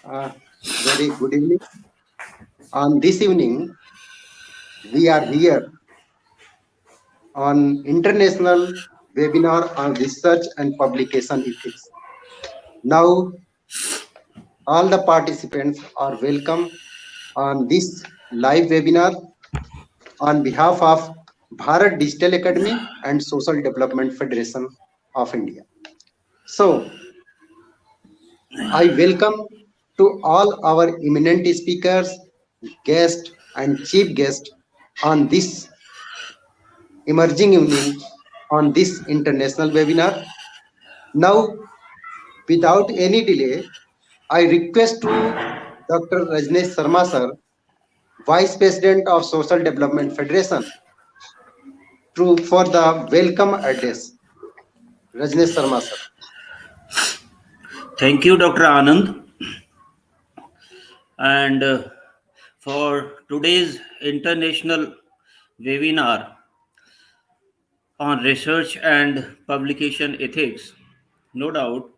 Uh, Very good evening. On this evening, we are here on International Webinar on Research and Publication Ethics. Now, all the participants are welcome on this live webinar on behalf of Bharat Digital Academy and Social Development Federation of India. So, I welcome to all our eminent speakers, guests, and chief guests on this emerging evening on this international webinar. Now, without any delay, I request to Dr. Rajesh Sharma sir, Vice President of Social Development Federation, for the welcome address. Rajesh Sharma sir. Thank you, Dr. Anand. And for today's international webinar on research and publication ethics, no doubt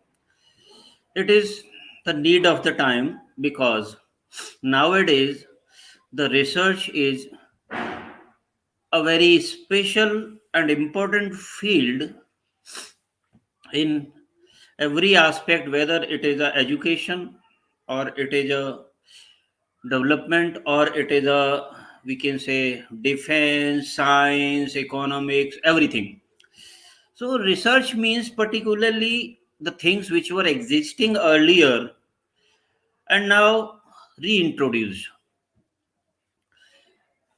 it is the need of the time because nowadays the research is a very special and important field in every aspect, whether it is a education or it is a development or it is a, we can say, defense, science, economics, everything. So research means particularly the things which were existing earlier and now reintroduced.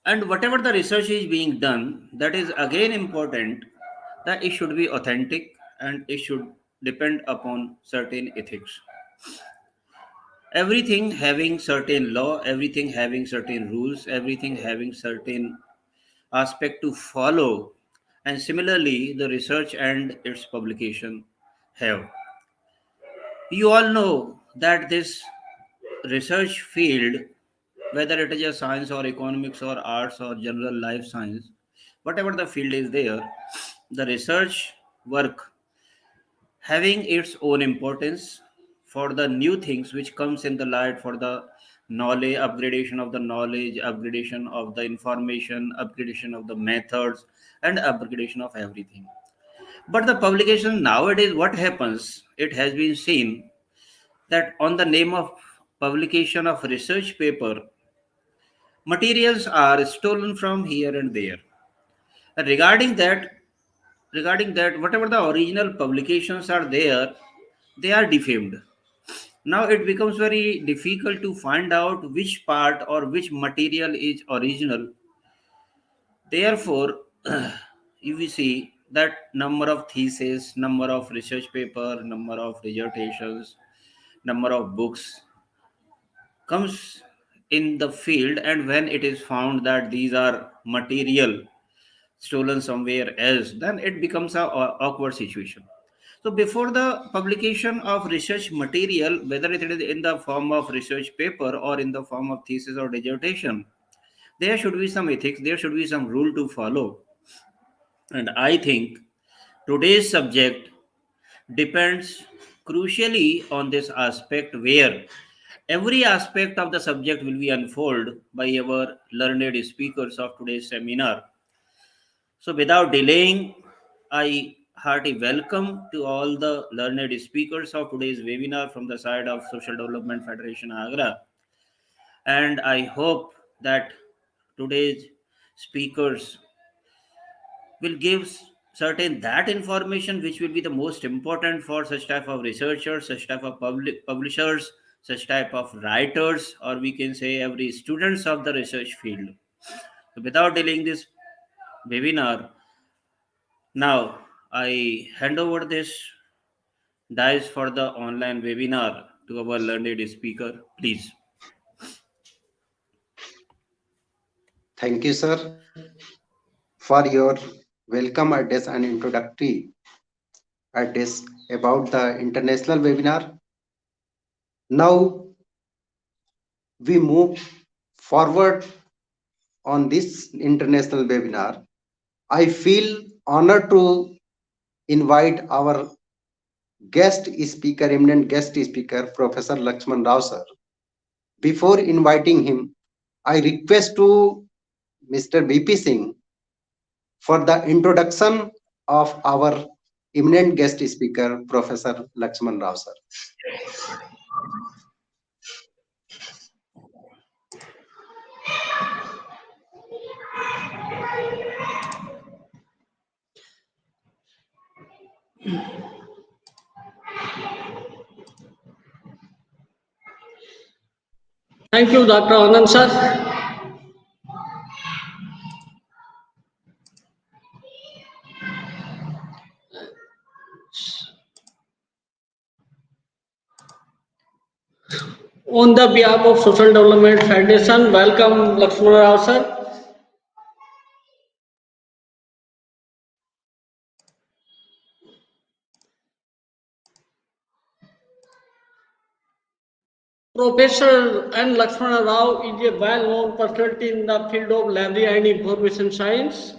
And whatever the research is being done, that is again important, that it should be authentic and it should depend upon certain ethics. Everything having certain law, everything having certain rules, everything having certain aspect to follow, and similarly the research and its publication have. You all know that this research field, whether it is a science or economics or arts or general life science, whatever the field is there, the research work having its own importance for the new things which comes in the light, for the knowledge, upgradation of the knowledge, upgradation of the information, upgradation of the methods, and upgradation of everything. But the publication nowadays, what happens, it has been seen that on the name of publication of research paper, materials are stolen from here and there. And regarding that, whatever the original publications are there, they are defamed. Now it becomes very difficult to find out which part or which material is original. Therefore, if we see that number of theses, number of research paper, number of dissertations, number of books comes in the field, and when it is found that these are material stolen somewhere else, then it becomes a awkward situation. So before the publication of research material, whether it is in the form of research paper or in the form of thesis or dissertation, there should be some ethics, there should be some rule to follow. And I think today's subject depends crucially on this aspect, where every aspect of the subject will be unfolded by our learned speakers of today's seminar. So without delaying, I hearty welcome to all the learned speakers of today's webinar from the side of Social Development Federation Agra. And I hope that today's speakers will give certain that information which will be the most important for such type of researchers, such type of publishers, such type of writers, or we can say every students of the research field. So without delaying this webinar, now I hand over this dice for the online webinar to our learned speaker, please. Thank you, sir, for your welcome address and introductory address about the international webinar. Now we move forward on this international webinar. I feel honored to invite our eminent guest speaker, Professor Lakshman Rao sir. Before inviting him, I request to Mr. B.P. Singh for the introduction of our eminent guest speaker, Professor Lakshman Rao sir. Thank you, Dr. Anand sir. On the behalf of Social Development Foundation, welcome Lakshman Rao sir. Professor N. Lakshman Rao is a well-known personality in the field of library and information science.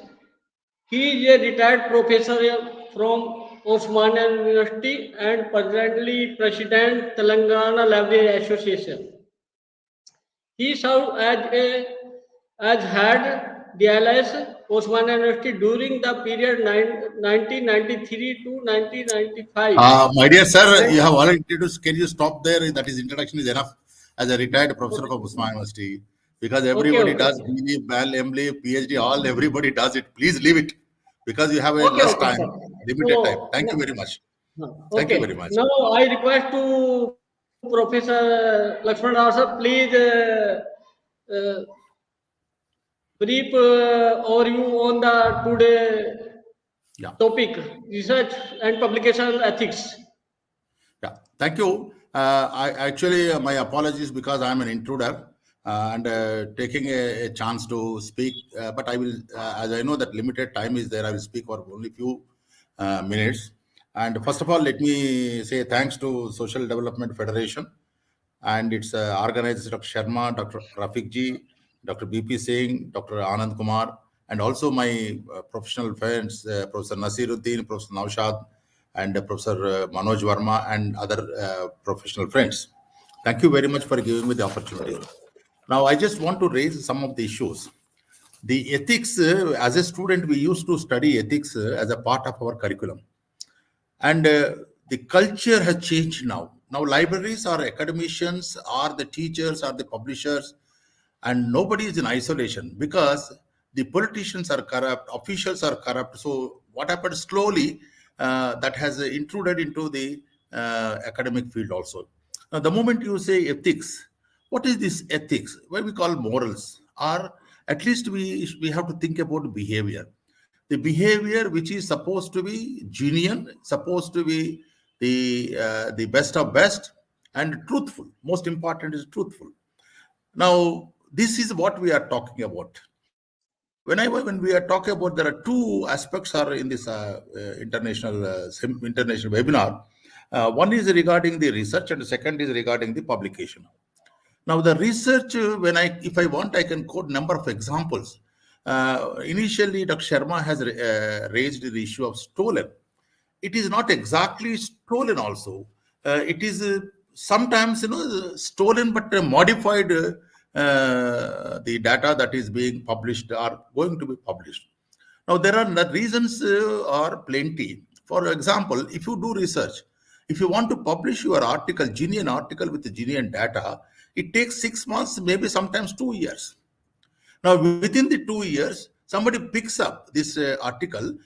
He is a retired professor from Osmania University and presently President Telangana Library Association. He served as head DLS Osmania University during the period 1993 to 1995. My dear sir, you have already introduced. Can you stop there? That is introduction is enough. As a retired professor Okay. of Usman University, because Okay, everybody okay. does BE, BAL, MLA, PhD, all everybody does it. Please leave it because you have a Okay, less okay, sir. time, limited time. So, Thank you very much. Thank you very okay. much. Now I request to Professor Lakshman Rao sir, please uh, brief overview on the today Yeah. topic, research and publication ethics. Yeah, thank you. I actually my apologies because I am an intruder and taking a chance to speak. But I will, as I know that limited time is there, I will speak for only few minutes. And first of all, let me say thanks to Social Development Federation and its organizers Dr. Sharma, Dr. Rafiq ji, Dr. B.P. Singh, Dr. Anand Kumar, and also my professional friends, Professor Nasiruddin, Professor Naushad, and Professor Manoj Verma, and other professional friends. Thank you very much for giving me the opportunity. Now, I just want to raise some of the issues. The ethics, as a student, we used to study ethics as a part of our curriculum. And the culture has changed now. Now, libraries are academicians, are the teachers, are the publishers, and nobody is in isolation because the politicians are corrupt, officials are corrupt. So, what happened slowly that has intruded into the academic field also. Now, the moment you say ethics, what is this ethics? What we call morals, or at least we have to think about behavior. The behavior which is supposed to be genuine, supposed to be the best of best, and truthful. Most important is truthful. Now, this is what we are talking about. When we are talking about, there are two aspects are in this international webinar. One is regarding the research, and the second is regarding the publication. Now, the research, if I want, I can quote number of examples. Initially, Dr. Sharma has raised the issue of stolen. It is not exactly stolen. Also, it is sometimes stolen, but modified. The data that is being published are going to be published. Now, there are the reasons are plenty. For example, if you do research, if you want to publish your article, genuine article with genuine data, it takes 6 months, maybe sometimes 2 years. Now, within the 2 years, somebody picks up this article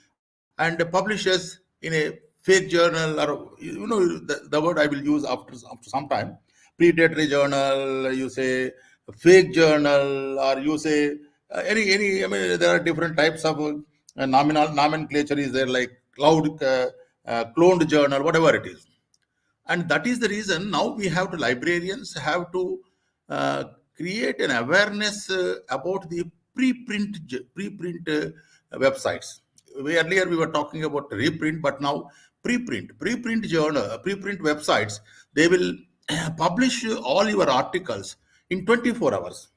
and publishes in a fake journal, or the word I will use after some time, predatory journal. You say fake journal, or you say any. I mean, there are different types of nominal nomenclature is there, like cloned journal, whatever it is. And that is the reason now we have to, librarians have to uh, create an awareness about the preprint websites. Earlier we were talking about reprint, but now preprint journal, preprint websites, they will publish all your articles in 24 hours,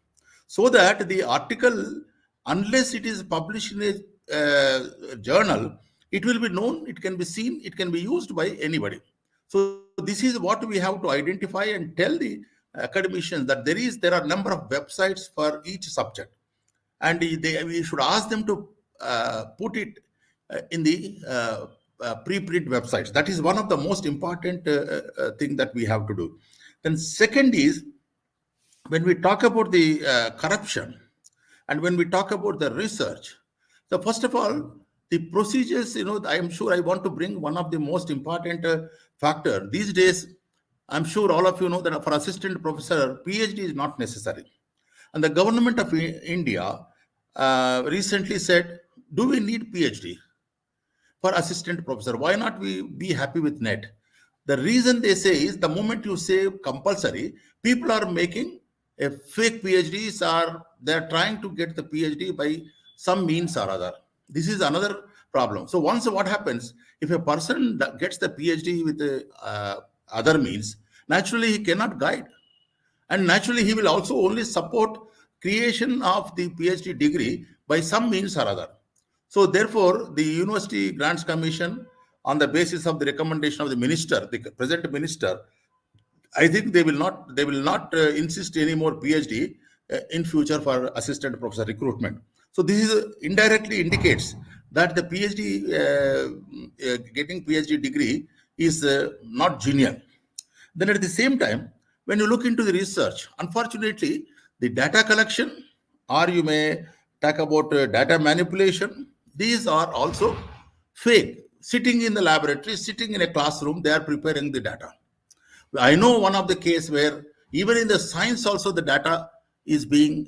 so that the article, unless it is published in a journal, it will be known, it can be seen, it can be used by anybody. So this is what we have to identify and tell the academicians that there are number of websites for each subject, and we should ask them to put it in the preprint websites. That is one of the most important thing that we have to do. Then second is, when we talk about the corruption and when we talk about the research, so first of all, the procedures, I am sure I want to bring one of the most important factor these days. I'm sure all of you know that for assistant professor, PhD is not necessary. And the government of India recently said, do we need PhD for assistant professor? Why not we be happy with net? The reason they say is, the moment you say compulsory, people are making a fake PhDs, or they're trying to get the PhD by some means or other. This is another problem. So once what happens, if a person gets the PhD with other means, naturally he cannot guide. And naturally he will also only support creation of the PhD degree by some means or other. So therefore, the University Grants Commission, on the basis of the recommendation of the minister, the present minister, I think they will not insist any more PhD in future for assistant professor recruitment. So this is indirectly indicates that the PhD getting PhD degree is not genuine. Then at the same time, when you look into the research, unfortunately, the data collection, or you may talk about data manipulation, these are also fake. Sitting in the laboratory, sitting in a classroom, they are preparing the data. I know one of the case where even in the science also the data is being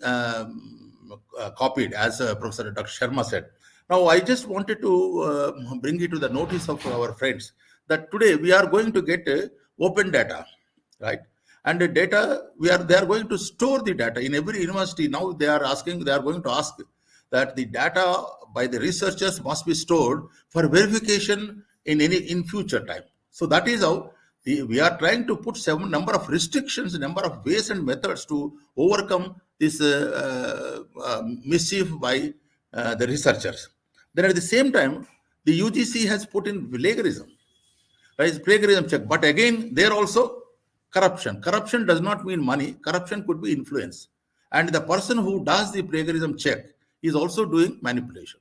copied, as Professor Dr. Sharma said. Now, I just wanted to bring it to the notice of our friends that today we are going to get open data, right? And the data, they are going to store the data in every university. Now they are going to ask that the data by the researchers must be stored for verification in future time. So that is how we are trying to put some number of restrictions, number of ways and methods to overcome this mischief by the researchers. Then at the same time, the UGC has put in plagiarism, right? Plagiarism check. But again, there also corruption. Corruption does not mean money. Corruption could be influence. And the person who does the plagiarism check is also doing manipulation.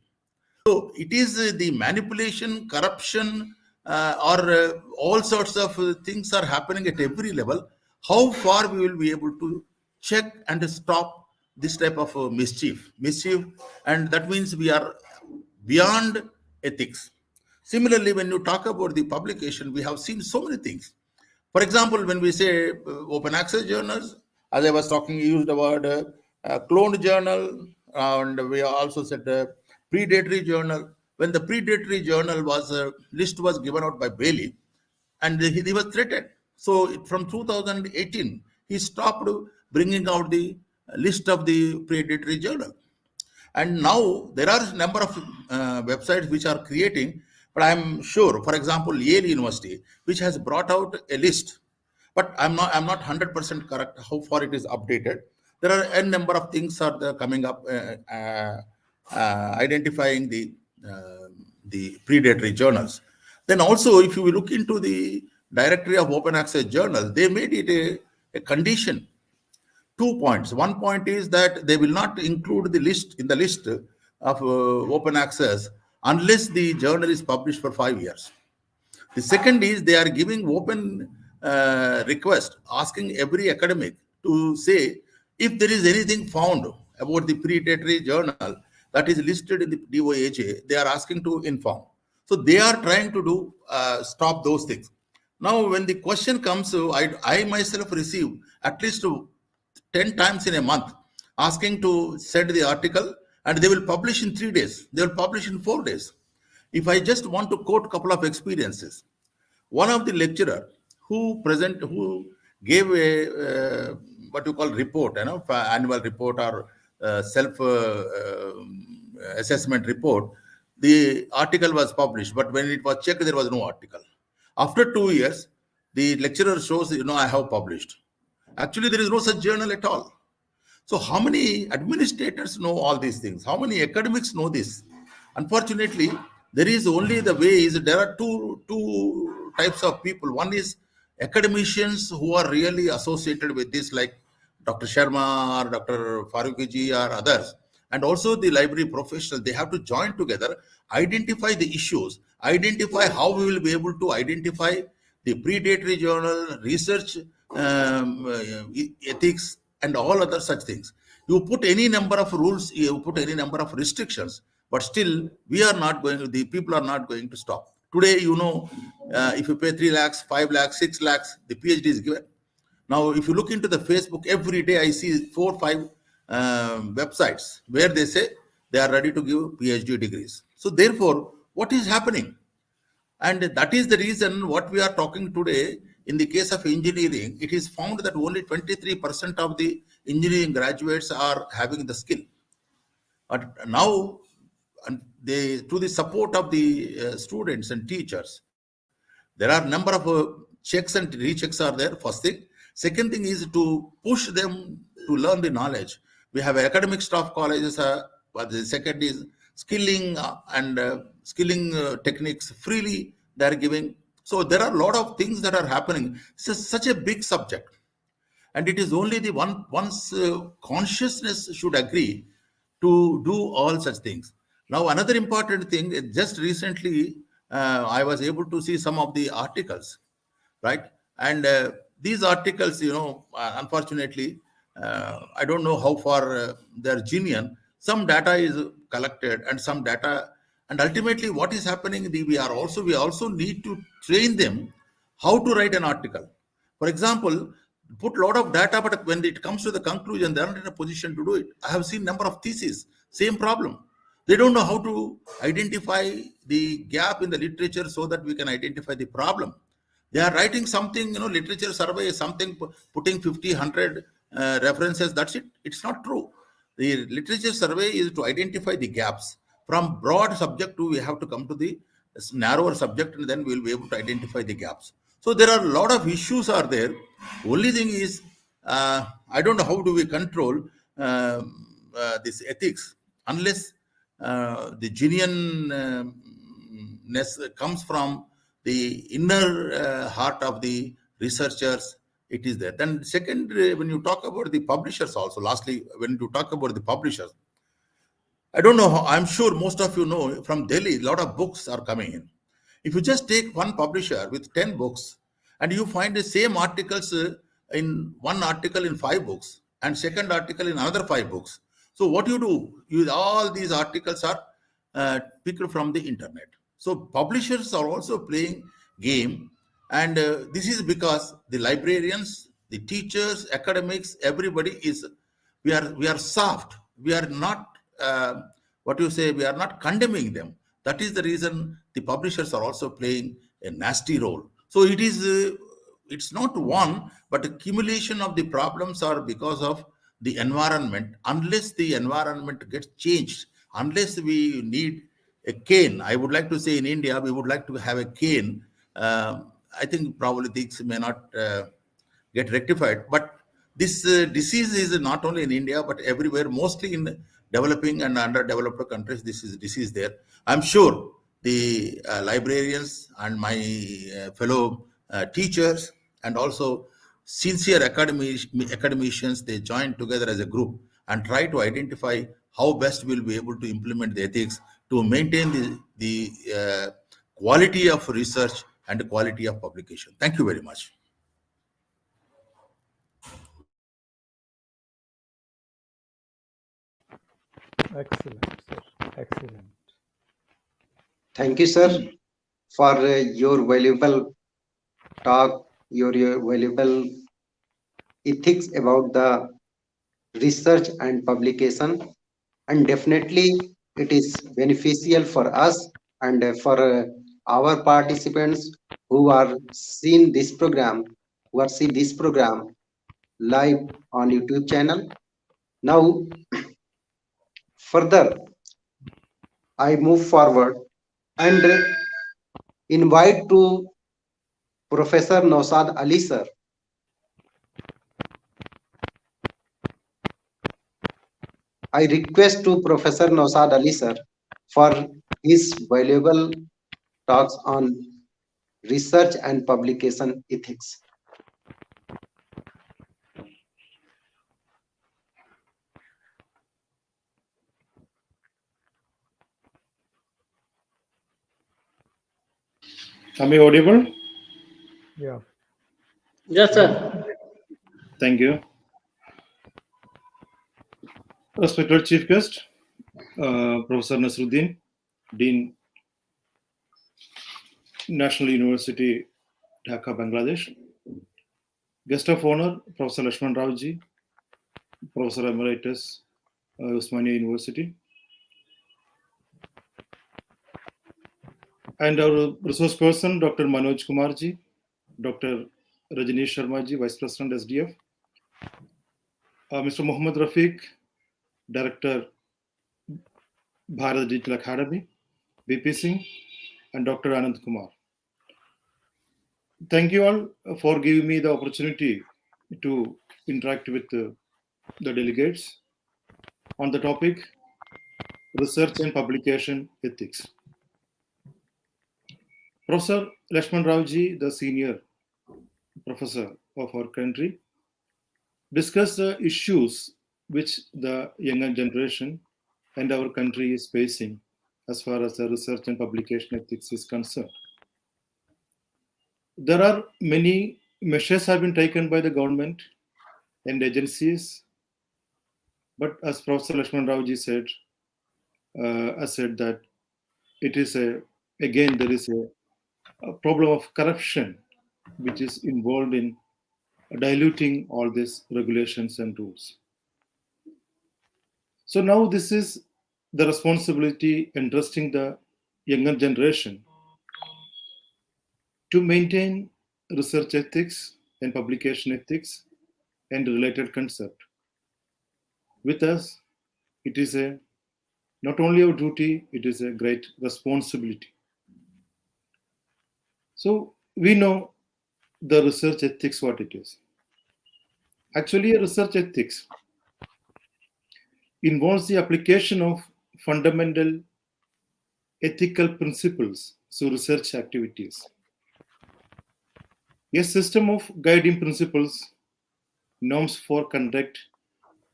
So it is the manipulation, corruption, or all sorts of things are happening at every level. How far we will be able to check and stop this type of mischief, and that means we are beyond ethics. Similarly, when you talk about the publication, we have seen so many things. For example, when we say open access journals, as I was talking, you used the word cloned journal, and we also said predatory journal. When the predatory journal list was given out by Bailey, and he was threatened. So from 2018, he stopped bringing out the list of the predatory journal. And now there are a number of websites which are creating, but I'm sure, for example, Yale University, which has brought out a list, but I'm not 100% correct how far it is updated. There are a number of things are there coming up, identifying the predatory journals. Then also, if you look into the directory of open access journals, they made it a condition. 2 points. One point is that they will not include the list of open access unless the journal is published for 5 years. The second is they are giving open request, asking every academic to say if there is anything found about the predatory journal that is listed in the DOAJ, they are asking to inform. So they are trying to do stop those things. Now, when the question comes, I myself receive at least 10 times in a month asking to send the article, and they will publish in 3 days. They will publish in 4 days. If I just want to quote a couple of experiences, one of the lecturer who gave a what you call report, annual report or self assessment report, the article was published, but when it was checked, there was no article. After 2 years, the lecturer shows, I have published. Actually, there is no such journal at all. So how many administrators know all these things? How many academics know this? Unfortunately, there is only the way is there are two types of people. One is academicians who are really associated with this, like Dr. Sharma or Dr. Farooqji or others, and also the library professionals, they have to join together, identify the issues, identify how we will be able to identify the predatory journal, research, ethics, and all other such things. You put any number of rules, you put any number of restrictions, but still we are not going to, the people are not going to stop. Today, if you pay 3 lakhs, 5 lakhs, 6 lakhs, the PhD is given. Now, if you look into the Facebook, every day I see 4 or 5 websites where they say they are ready to give PhD degrees. So therefore, what is happening? And that is the reason what we are talking today. In the case of engineering, it is found that only 23% of the engineering graduates are having the skill. But now, through the support of the students and teachers, there are number of checks and rechecks are there, first thing. Second thing is to push them to learn the knowledge. We have academic staff colleges, but the second is skilling and skilling techniques freely they are giving. So there are a lot of things that are happening. It's such a big subject. And it is only the one's consciousness should agree to do all such things. Now, another important thing, just recently, I was able to see some of the articles, right? And these articles, unfortunately, I don't know how far they're genuine. Some data is collected and some data, and ultimately what is happening, we also need to train them how to write an article. For example, put a lot of data, but when it comes to the conclusion, they aren't in a position to do it. I have seen number of theses, same problem. They don't know how to identify the gap in the literature so that we can identify the problem. They are writing something, literature survey is something, putting 50, 100 references, that's it. It's not true. The literature survey is to identify the gaps. From broad subject to, we have to come to the narrower subject, and then we'll be able to identify the gaps. So there are a lot of issues are there. Only thing is, I don't know how do we control this ethics unless the genuineness comes from the inner heart of the researchers. It is there. Then second, when you talk about the publishers also, lastly, when you talk about the publishers, I don't know, I'm sure most of you know, from Delhi, a lot of books are coming in. If you just take one publisher with 10 books and you find the same articles in one article in 5 books and second article in another 5 books. So what you do, all these articles are picked from the internet. So publishers are also playing game, and this is because the librarians, the teachers, academics, everybody is, we are soft. We are not, we are not condemning them. That is the reason the publishers are also playing a nasty role. So it is, it's not one, but accumulation of the problems are because of the environment. Unless the environment gets changed, unless we need a cane, I would like to say in India, we would like to have a cane. I think probably things may not get rectified, but this disease is not only in India, but everywhere, mostly in developing and underdeveloped countries. This is disease there. I'm sure the librarians and my fellow teachers and also sincere academicians, they join together as a group and try to identify how best we'll be able to implement the ethics to maintain the quality of research and the quality of publication. Thank you very much. Excellent, sir. Excellent. Thank you, sir, for your valuable talk, your valuable ethics about the research and publication. And definitely it is beneficial for us and for our participants who are seeing this program, who are see this program live on YouTube channel. Now, further, I move forward and invite to Professor Naushad Ali sir. I request to Professor Naushad Ali sir for his valuable talks on research and publication ethics. Am I audible? Yeah. Yes, sir. Thank you. Respected Chief Guest, Professor Nasiruddin, Dean, National University, Dhaka, Bangladesh. Guest of Honor, Professor Lakshman Rawji, Professor Emeritus, Usmania University. And our resource person, Dr. Manoj Kumarji, Dr. Rajesh Sharma ji, Vice President SDF, Mr. Mohammad Rafiq, Director, Bharat Digital Academy, B.P.Singh, and Dr. Anand Kumar. Thank you all for giving me the opportunity to interact with the delegates on the topic research and publication ethics. Professor Lakshman Rawji, the senior professor of our country, discussed the issues which the younger generation and our country is facing as far as the research and publication ethics is concerned. There are many measures have been taken by the government and agencies, but as Professor Lakshman Rawji said, I said that it is again there is a problem of corruption which is involved in diluting all these regulations and rules. So now this is the responsibility entrusting the younger generation to maintain research ethics and publication ethics and related concept. With us, it is a not only our duty, it is a great responsibility. So we know the research ethics what it is. Actually, a research ethics involves the application of fundamental ethical principles to research activities. A system of guiding principles, norms for conduct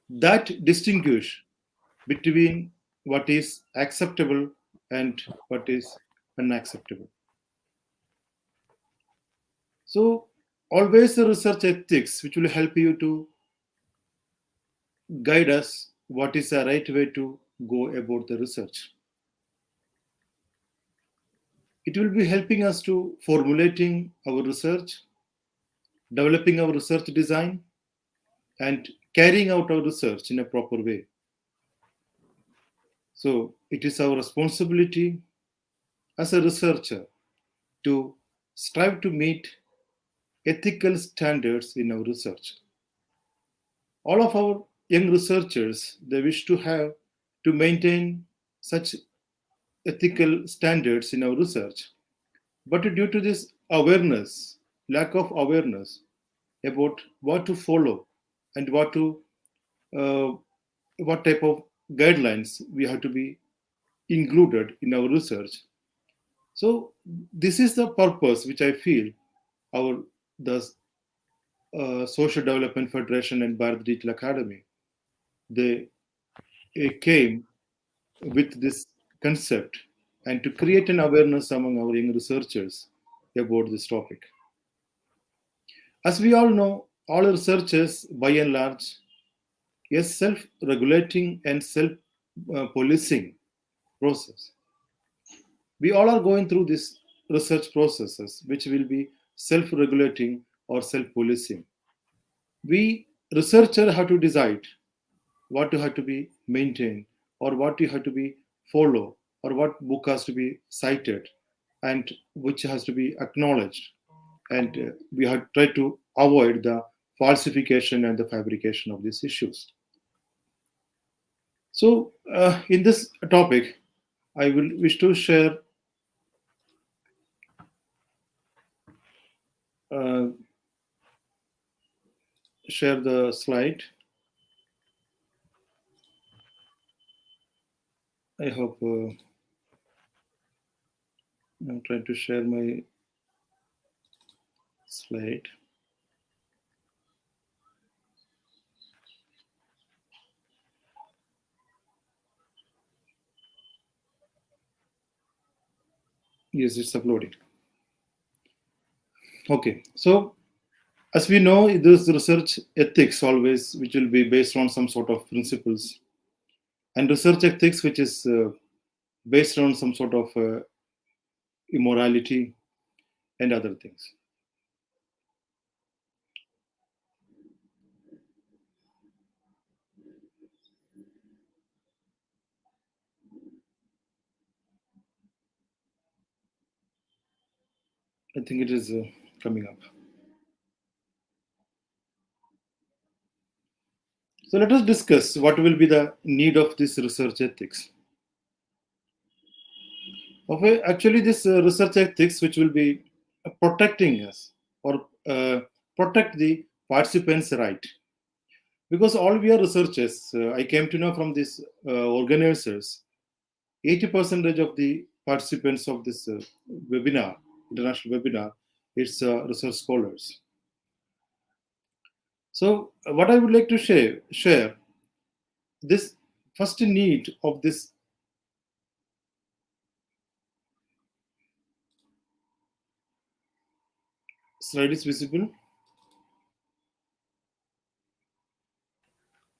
that distinguish between what is acceptable and what is unacceptable. So, always the research ethics which will help you to guide us what is the right way to go about the research. It will be helping us to formulating our research, developing our research design, and carrying out our research in a proper way. So it is our responsibility as a researcher to strive to meet ethical standards in our research. All of our young researchers, they wish to have to maintain such ethical standards in our research. But due to this awareness, lack of awareness about what to follow and uh, what type of guidelines we have to be included in our research. So this is the purpose which I feel our the Social Development Federation and Bharat Digital Academy they came with this concept and to create an awareness among our young researchers about this topic. As we all know, all researchers by and large a self-regulating and self-policing process. We all are going through these research processes, which will be self-regulating or self-policing. We researcher have to decide what you have to be maintained or what you have to be follow or what book has to be cited and which has to be acknowledged. And we have tried to avoid the falsification and the fabrication of these issues. So, in this topic, I will wish to uh, share the slide. I hope I'm trying to share my slide. Yes, it's uploading. Okay, so as we know, this research ethics always, which will be based on some sort of principles, and research ethics, which is based on some sort of immorality and other things. I think it is coming up. So let us discuss what will be the need of this research ethics. Okay, actually, this research ethics, which will be protecting us or protect the participants' right, because all we are researchers. I came to know from these organizers, 80% of the participants of this webinar, international webinar, it's research scholars. So, what I would like to share this first need of this slide is visible.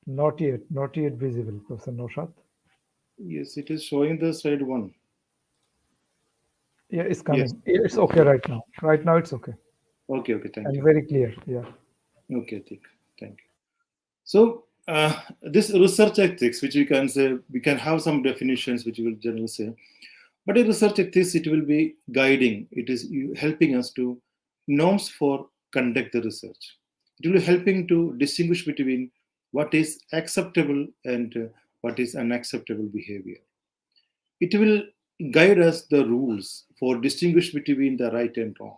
Not yet visible, Professor Naushad. Yes, it is showing the slide one. Yeah, it's Yes. coming. It's okay right now. Right now it's okay. Okay. Thank And you. very clear. Yeah. Okay, thank you. So this research ethics, which we can say, we can have some definitions, which we will generally say, but in research ethics, it will be guiding. It is helping us to norms for conduct the research. It will be helping to distinguish between what is acceptable and what is unacceptable behavior. It will guide us the rules for distinguish between the right and wrong.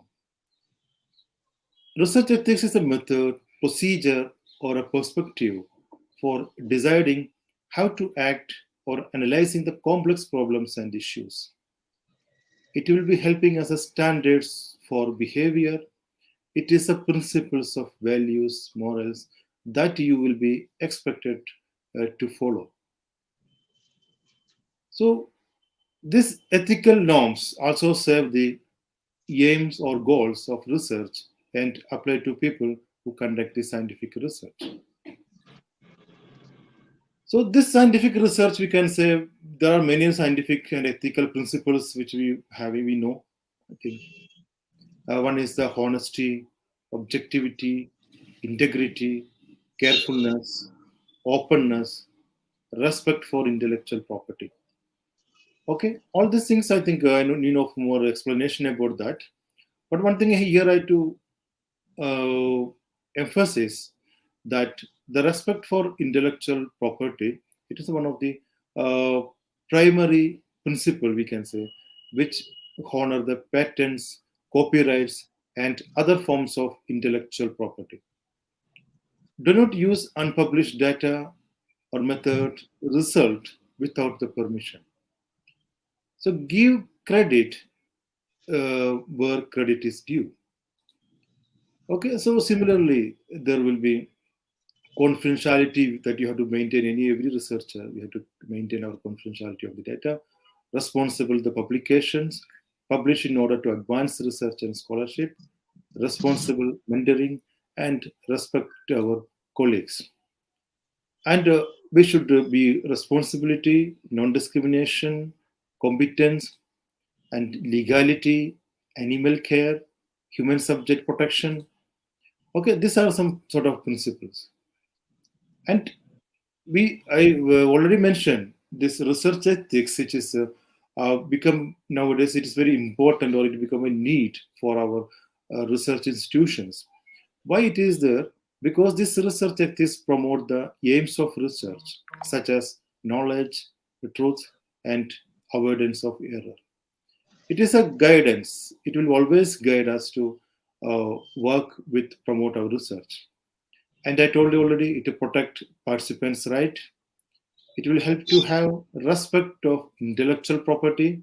Research ethics is a method, procedure, or a perspective for deciding how to act or analyzing the complex problems and issues. It will be helping us as standards for behavior. It is a principles of values, morals that you will be expected to follow. So these ethical norms also serve the aims or goals of research and apply to people who conduct the scientific research. So this scientific research, we can say there are many scientific and ethical principles which we know. I think one is the honesty, objectivity, integrity, carefulness, openness, respect for intellectual property. Okay, all these things I think I don't need no more explanation about that. But one thing here I to emphasis that the respect for intellectual property, it is one of the uh, primary principle, we can say, which honor the patents, copyrights, and other forms of intellectual property. Do not use unpublished data or method result without the permission. So give credit where credit is due. Okay, so similarly, there will be confidentiality that you have to maintain. Every researcher, we have to maintain our confidentiality of the data. Responsible the publications, publish in order to advance research and scholarship. Responsible mentoring and respect our colleagues. And we should be responsibility, non-discrimination, competence, and legality, animal care, human subject protection. Okay, these are some sort of principles. And I already mentioned this research ethics, which is become nowadays it is very important, or it become a need for our research institutions. Why it is there? Because this research ethics promote the aims of research, such as knowledge, the truth, and avoidance of error. It is a guidance. It will always guide us to work with promote our research. And I told you already, it will protect participants' right. It will help to have respect of intellectual property.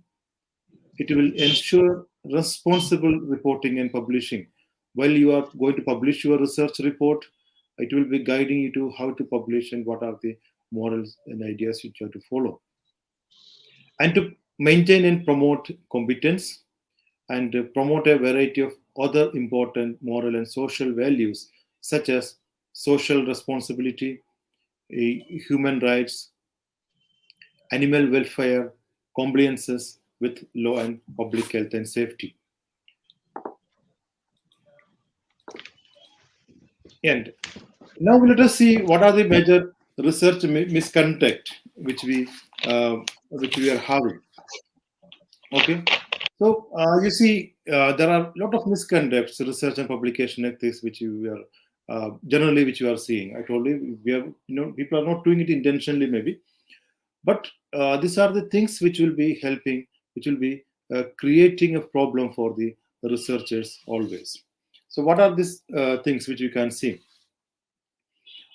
It will ensure responsible reporting and publishing. While you are going to publish your research report, it will be guiding you to how to publish and what are the morals and ideas you have to follow. And to maintain and promote competence and promote a variety of other important moral and social values such as social responsibility, human rights, animal welfare, compliances with law and public health and safety. And now let us see what are the major research misconduct which we are having. Okay, so you see there are a lot of misconducts, research and publication ethics, which we are generally which you are seeing. I told you we have, people are not doing it intentionally maybe, but these are the things which will be helping, which will be creating a problem for the researchers always. So what are these things which you can see?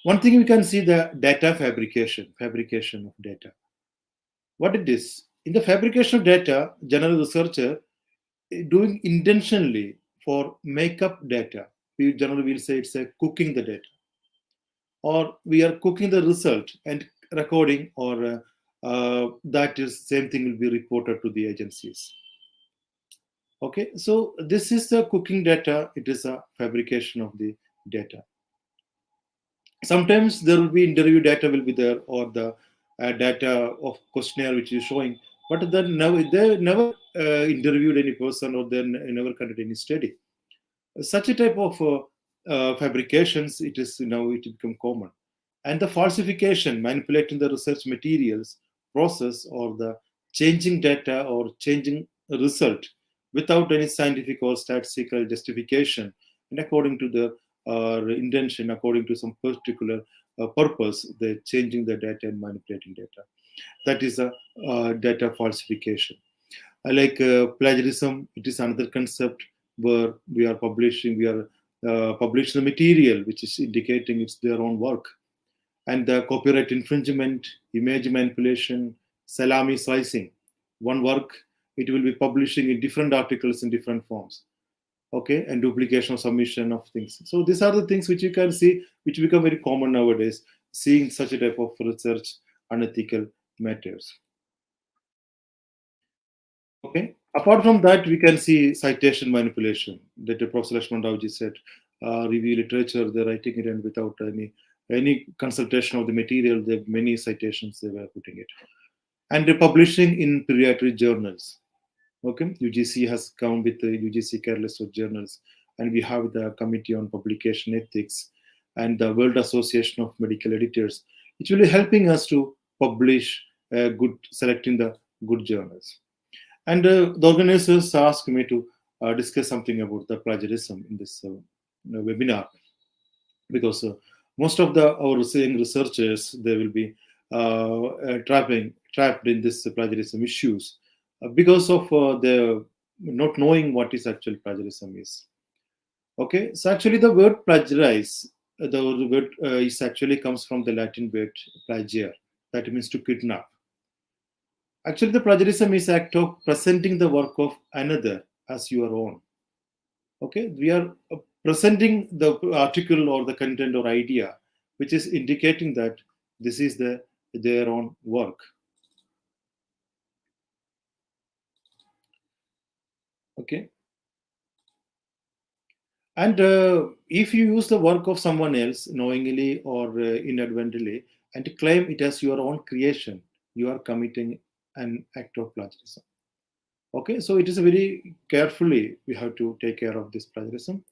One thing we can see, the data fabrication of data. What it is? In the fabrication of data, general researcher doing intentionally for makeup data. We generally will say it's a cooking the data, or we are cooking the result and recording, or that is same thing will be reported to the agencies. Okay, so this is the cooking data. It is a fabrication of the data. Sometimes there will be interview data will be there, or the data of questionnaire which is showing, but then they never interviewed any person, or they never conducted any study. Such a type of fabrications, it is now it become common. And the falsification, manipulating the research materials, process, or the changing data or changing result without any scientific or statistical justification, and according to the intention, according to some particular purpose, they're changing the data and manipulating data. That is a data falsification. Like plagiarism, it is another concept where we are publishing the material which is indicating it's their own work. And the copyright infringement, image manipulation, salami slicing. One work, it will be publishing in different articles in different forms. Okay, and duplication of submission of things. So these are the things which you can see, which become very common nowadays, seeing such a type of research unethical matters. Okay. Apart from that, we can see citation manipulation. That Professor Lakshman Rawji said, review literature, they're writing it, and without any consultation of the material, there many citations they were putting it. And publishing in pediatric journals. Okay, UGC has come with the UGC careless of journals, and we have the Committee on Publication Ethics and the World Association of Medical Editors, which will be helping us to publish selecting the good journals. And the organizers asked me to discuss something about the plagiarism in this webinar, because most of our researchers, they will be trapped in this plagiarism issues because of the not knowing what is actual plagiarism is. Okay, so actually the word plagiarize, the word is actually comes from the Latin word plagiar, that means to kidnap. Actually, the plagiarism is act of presenting the work of another as your own. Okay, we are presenting the article or the content or idea, which is indicating that this is their own work. Okay, and if you use the work of someone else knowingly or inadvertently and claim it as your own creation, you are committing an act of plagiarism. Okay, so it is very carefully we have to take care of this plagiarism.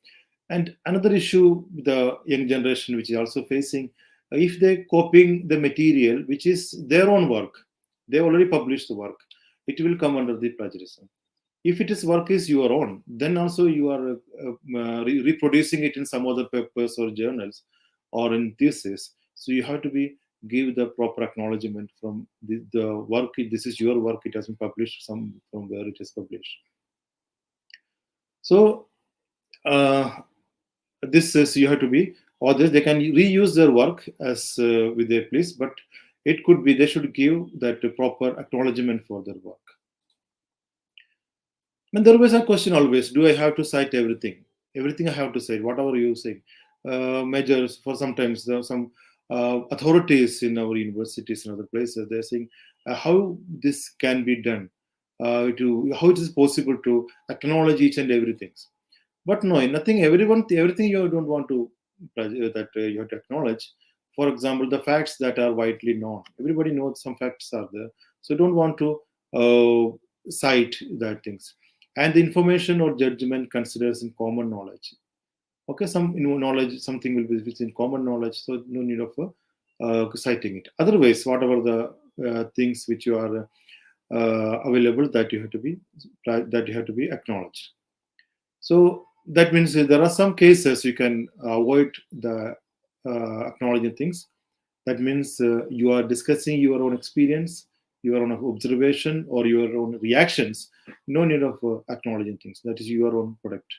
And another issue the young generation which is also facing, if they copying the material which is their own work, they already published the work, it will come under the plagiarism. If it is work is your own, then also you are reproducing it in some other papers or journals or in thesis. So you have to give the proper acknowledgement from the work. This is your work. It has been published from where it is published. So this is you have to be, or they can reuse their work as with their please, but it could be they should give that proper acknowledgement for their work. And there was a question always: do I have to cite everything? Everything I have to cite, whatever you say. Measures for sometimes some authorities in our universities and other places, they're saying how this can be done, how it is possible to acknowledge each and everything. But no, nothing. Everything you don't want to that you have to acknowledge. For example, the facts that are widely known. Everybody knows some facts are there, so you don't want to cite that things. And the information or judgment considers in common knowledge. Okay, some knowledge, something will be within common knowledge, so no need of citing it. Otherwise, whatever the things which you are available, that you have to be acknowledged. So that means there are some cases you can avoid the acknowledging things. That means you are discussing your own experience, your own observation, or your own reactions. No need of acknowledging things. That is your own product.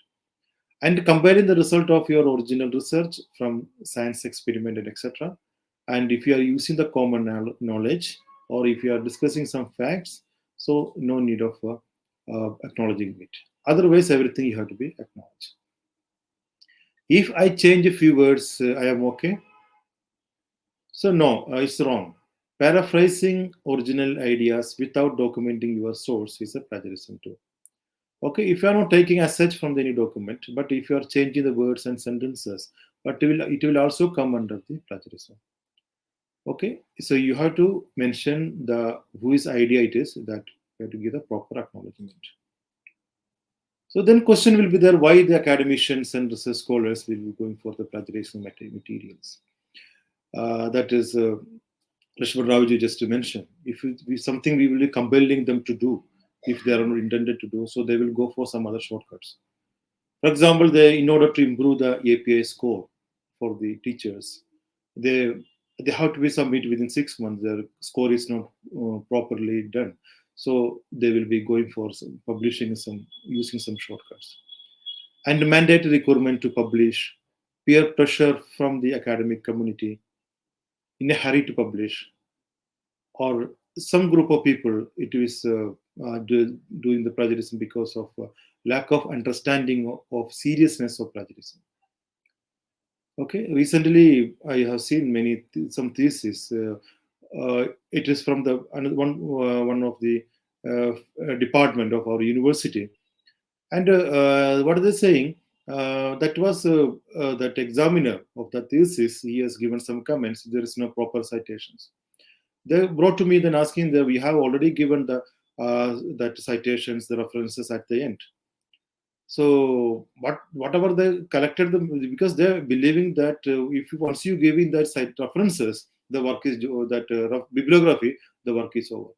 And comparing the result of your original research from science experiment and etc. And if you are using the common knowledge, or if you are discussing some facts, so no need of acknowledging it. Otherwise, everything you have to be acknowledged. If I change a few words, I am okay. So no, it's wrong. Paraphrasing original ideas without documenting your source is a plagiarism too. Okay, if you are not taking as such from any document, but if you are changing the words and sentences, but it will also come under the plagiarism. Okay, so you have to mention the whose idea it is, that you have to give the proper acknowledgement. So then question will be there, why the academicians and research scholars will be going for the plagiarism materials. That is Rashmi Rawji just to mention. If something we will be compelling them to do, if they are not intended to do, so they will go for some other shortcuts. For example, in order to improve the API score for the teachers, they have to be submitted within 6 months. Their score is not properly done, so they will be going for some publishing using some shortcuts. And mandatory requirement to publish, peer pressure from the academic community, in a hurry to publish, or some group of people it is doing the plagiarism because of lack of understanding of seriousness of plagiarism. Okay, recently I have seen some theses. It is from the one of the department of our university, and what are they saying? That was that examiner of the thesis. He has given some comments. There is no proper citations. They brought to me then asking that we have already given the that citations, the references at the end. So whatever they collected them, because they're believing that if once you give in that site references, the work is that bibliography, the work is over.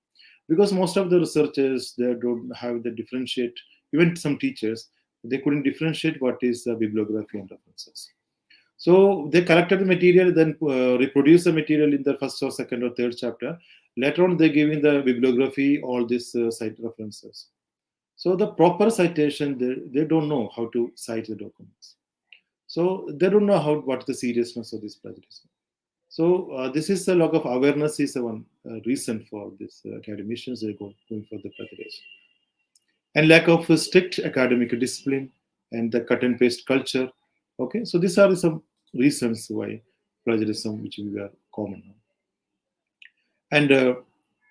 Because most of the researchers, they don't have the differentiate. Even some teachers, they couldn't differentiate what is bibliography and references. So they collected the material, then reproduced the material in the first or second or third chapter. Later on, they give in the bibliography all these site references. So the proper citation, they don't know how to cite the documents. So they don't know what the seriousness of this plagiarism. So this is a lack of awareness is one reason for this academicians are going for the plagiarism. And lack of strict academic discipline and the cut and paste culture. Okay, so these are some reasons why plagiarism, which we are common now. And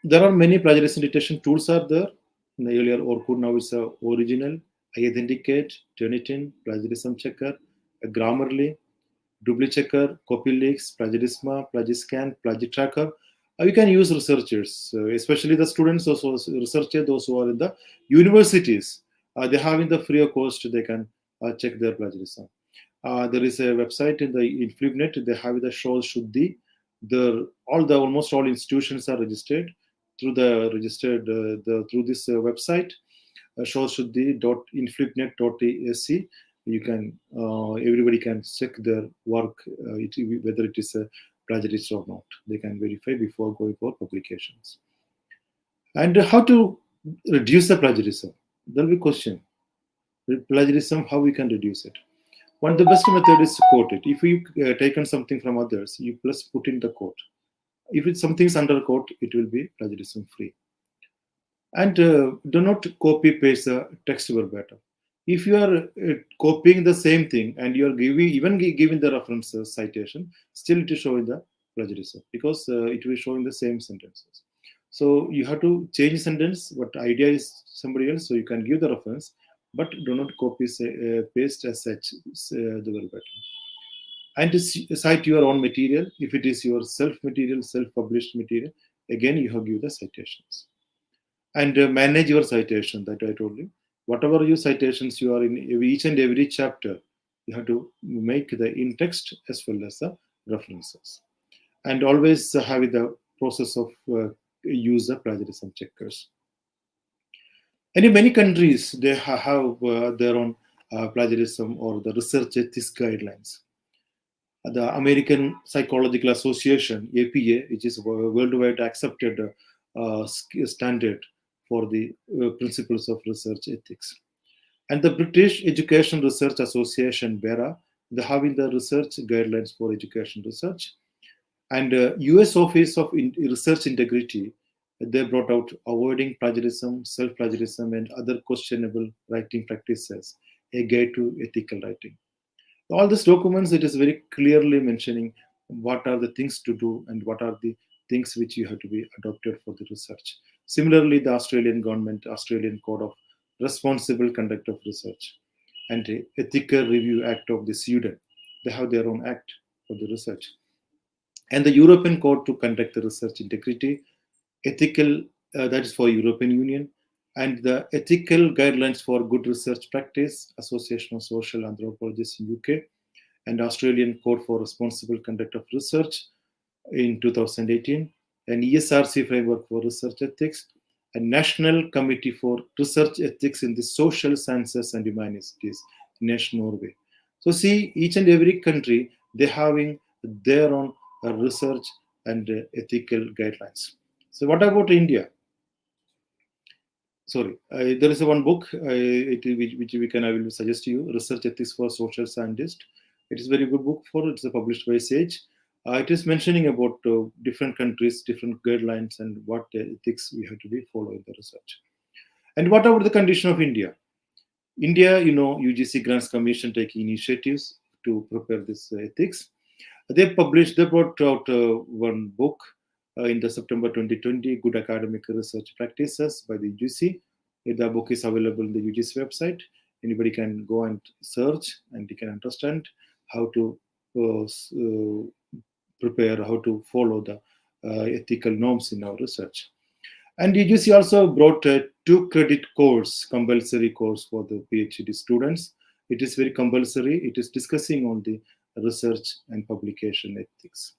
there are many plagiarism detection tools are there. In the earlier ORCUD, now it's original, iAuthenticate, Turnitin, plagiarism checker, Grammarly, DupliChecker, CopyLeaks, Plagiarisma, Plagiscan, Plagitracker. You can use researchers, especially the students, also researchers, those who are in the universities. They have in the free of cost, they can check their plagiarism. There is a website in the InfluNet. They have the Show Shuddhi. Almost all institutions are registered through through this website, showshuddhi.influnet.ac. You can everybody can check their work, whether it is a plagiarist or not. They can verify before going for publications. And how to reduce the plagiarism? There will be question. Plagiarism, how we can reduce it? The best method is to quote it. If you taken something from others, you plus put in the quote. If it's something's under quote, it will be plagiarism free. And do not copy paste the text verbatim. If you are copying the same thing and you are giving the references citation, still it is showing the plagiarism because it will show in the same sentences. So you have to change sentence, but idea is somebody else, so you can give the reference, but do not copy, paste as such the verbatim. And to cite your own material. If it is your self-material, self-published material, again you have give the citations. And manage your citation, that I told you. Whatever your citations you are in each and every chapter, you have to make the in-text as well as the references. And always have the process of use the plagiarism checkers. And in many countries, they have their own plagiarism or the research ethics guidelines. The American Psychological Association, APA, which is a worldwide accepted standard for the principles of research ethics. And the British Education Research Association, BERA, they having the research guidelines for education research. And US Office of Research Integrity, they brought out avoiding plagiarism, self-plagiarism, and other questionable writing practices, a guide to ethical writing. All these documents, it is very clearly mentioning what are the things to do and what are the things which you have to be adopted for the research. Similarly, the Australian government, Australian Code of Responsible Conduct of Research, and the Ethical Review Act of the Sweden, they have their own act for the research. And the European Code to Conduct the Research Integrity, ethical, that is for European Union, and the Ethical Guidelines for Good Research Practice, Association of Social Anthropologists in UK, and Australian Code for Responsible Conduct of Research in 2018, and ESRC Framework for Research Ethics, and National Committee for Research Ethics in the Social Sciences and Humanities, NESH Norway. So see, each and every country, they're having their own research and ethical guidelines. So what about India? Sorry, there is one book which I will suggest to you, Research Ethics for Social Scientists. It is a very good book it's published by Sage. It is mentioning about different countries, different guidelines, and what ethics we have to be following the research. And what about the condition of India? India, UGC Grants Commission taking initiatives to prepare this ethics. They brought out one book in the September 2020, Good Academic Research Practices by the UGC. The book is available on the UGC website. Anybody can go and search, and you can understand how to prepare, how to follow the ethical norms in our research. And UGC also brought a 2-credit course, compulsory course for the PhD students. It is very compulsory. It is discussing on the research and publication ethics.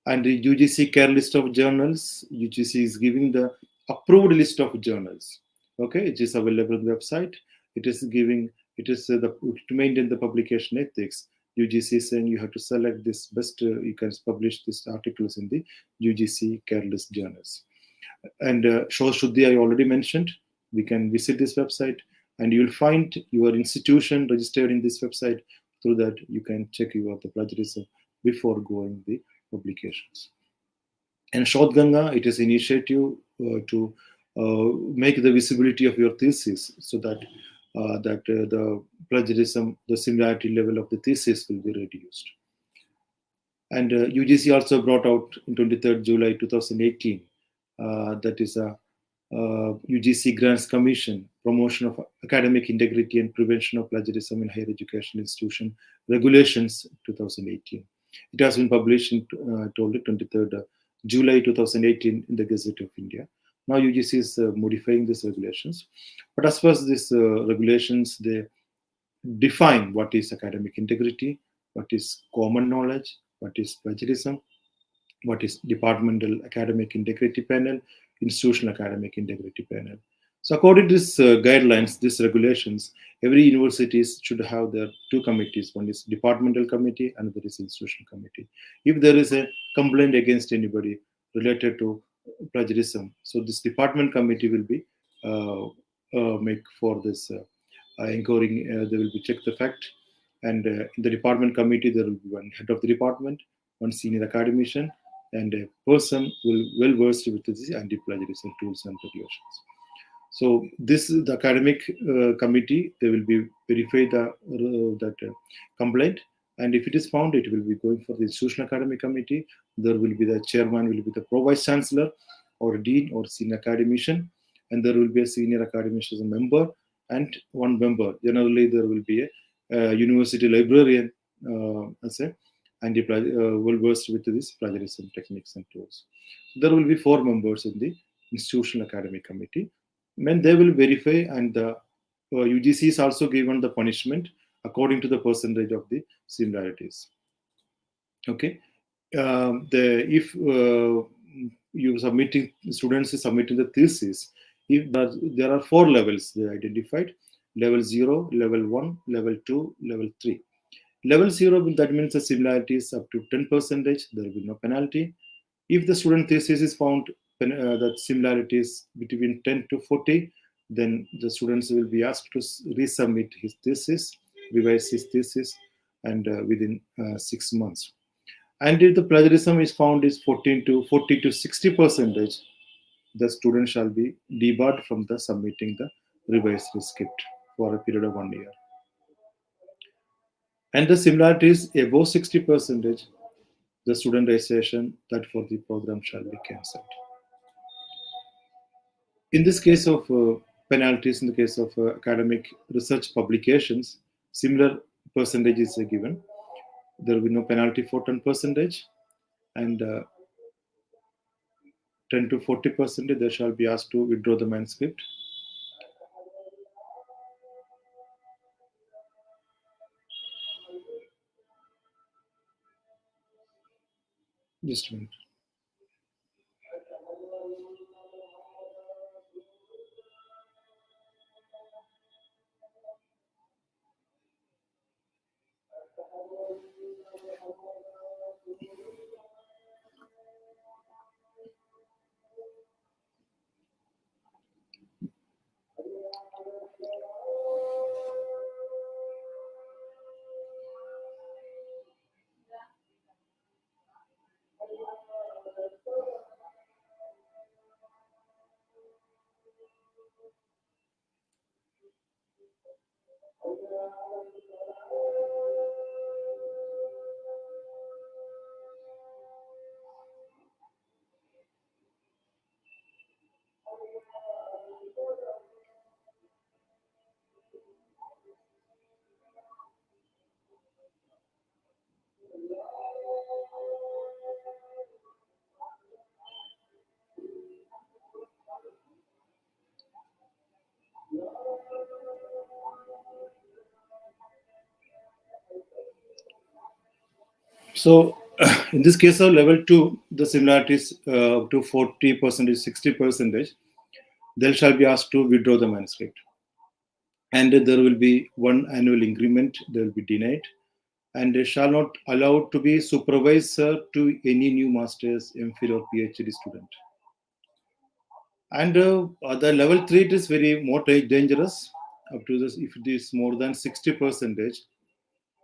And the UGC care list of journals, UGC is giving the approved list of journals. Okay, it is available on the website. It is to maintain the publication ethics. UGC is saying you have to select this best, you can publish these articles in the UGC care list journals. And Shuddhi, I already mentioned, we can visit this website and you will find your institution registered in this website. Through that, you can check the plagiarism before going the publications. And Shod Ganga, it is initiative to make the visibility of your thesis so that the plagiarism, the similarity level of the thesis will be reduced. And UGC also brought out in 23rd July 2018, that is a UGC Grants Commission, Promotion of Academic Integrity and Prevention of Plagiarism in Higher Education Institution Regulations 2018. It has been published in 23rd July 2018 in the Gazette of India. Now UGC is modifying these regulations. But as far as these regulations, they define what is academic integrity, what is common knowledge, what is plagiarism, what is departmental academic integrity panel, institutional academic integrity panel. So according to these guidelines, these regulations, every university should have their 2 committees. One is departmental committee, another is institutional committee. If there is a complaint against anybody related to plagiarism, so this department committee will be make for this inquiry. They will be check the fact, and in the department committee there will be one head of the department, one senior academician, and a person well versed with the anti-plagiarism tools and regulations. So this is the academic committee. They will be verify that complaint, and if it is found, it will be going for the institutional academic committee. There will be the chairman, will be the pro vice chancellor, or dean, or senior academician, and there will be a senior academician as a member, and one member. Generally, there will be a university librarian, as a well versed with these plagiarism techniques and tools. There will be 4 members in the institutional academic committee. When they will verify, and the UGC is also given the punishment according to the percentage of the similarities. Okay, if you submitting students is submitting the thesis, if there are 4 levels they identified: level 0, level 1, level 2, level 3. Level 0, that means the similarity is up to 10%, there will be no penalty. If the student thesis is found that similarities between 10 to 40, then the students will be asked to resubmit his thesis, revise his thesis, and within 6 months. And if the plagiarism is found is 40 to 60%, the student shall be debarred from the submitting the revised script for a period of 1 year. And the similarities above 60%, the student registration that for the program shall be cancelled. In this case of penalties, in the case of academic research publications, similar percentages are given. There will be no penalty for 10%, and 10 to 40%, they shall be asked to withdraw the manuscript. Just a minute. So, in this case of level 2, the similarities to 40%, 60%, they shall be asked to withdraw the manuscript. And there will be 1 annual increment, they will be denied, and they shall not allowed to be supervisor to any new master's, MPhil or PhD student. And the level 3, it is very more dangerous. Up to this, if it is more than 60%,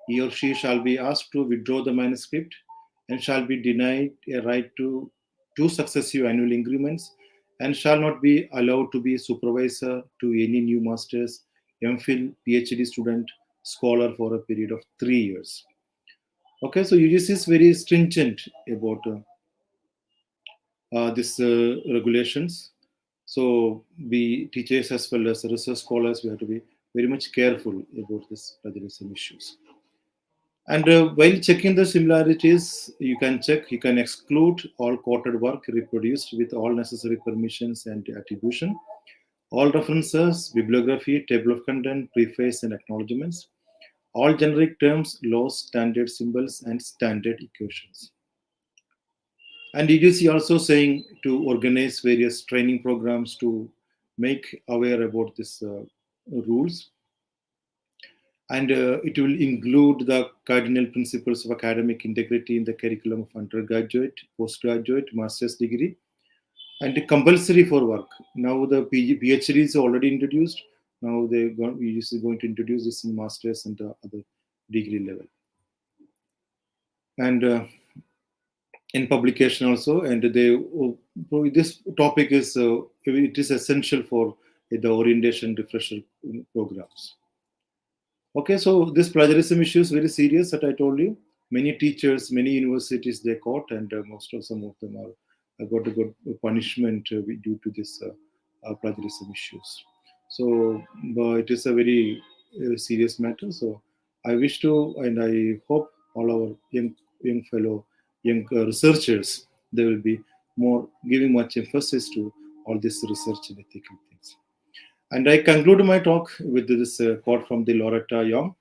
he or she shall be asked to withdraw the manuscript and shall be denied a right to 2 successive annual increments, and shall not be allowed to be supervisor to any new master's, MPhil, PhD student, scholar for a period of 3 years. Okay, so UGC is very stringent about these regulations. So we teachers as well as research scholars, we have to be very much careful about this plagiarism issues. And while checking the similarities, you can exclude all quoted work reproduced with all necessary permissions and attribution, all references, bibliography, table of content, preface and acknowledgements, all generic terms, laws, standard symbols, and standard equations. And UGC also saying to organize various training programs to make aware about these rules. And it will include the cardinal principles of academic integrity in the curriculum of undergraduate, postgraduate, master's degree, and compulsory for work. Now the PhD is already introduced. Now UGC is going to introduce this in master's and the other degree level. And in publication also, and this topic is it is essential for the orientation refresher programs. Okay, so this plagiarism issue is very serious that I told you. Many teachers, many universities they caught, and some of them are got a good punishment due to this plagiarism issues. So it is a very serious matter. So I wish to, and I hope all our young fellow young researchers, they will be more giving much emphasis to all this research and ethical things. And I conclude my talk with this quote from the Loretta Young.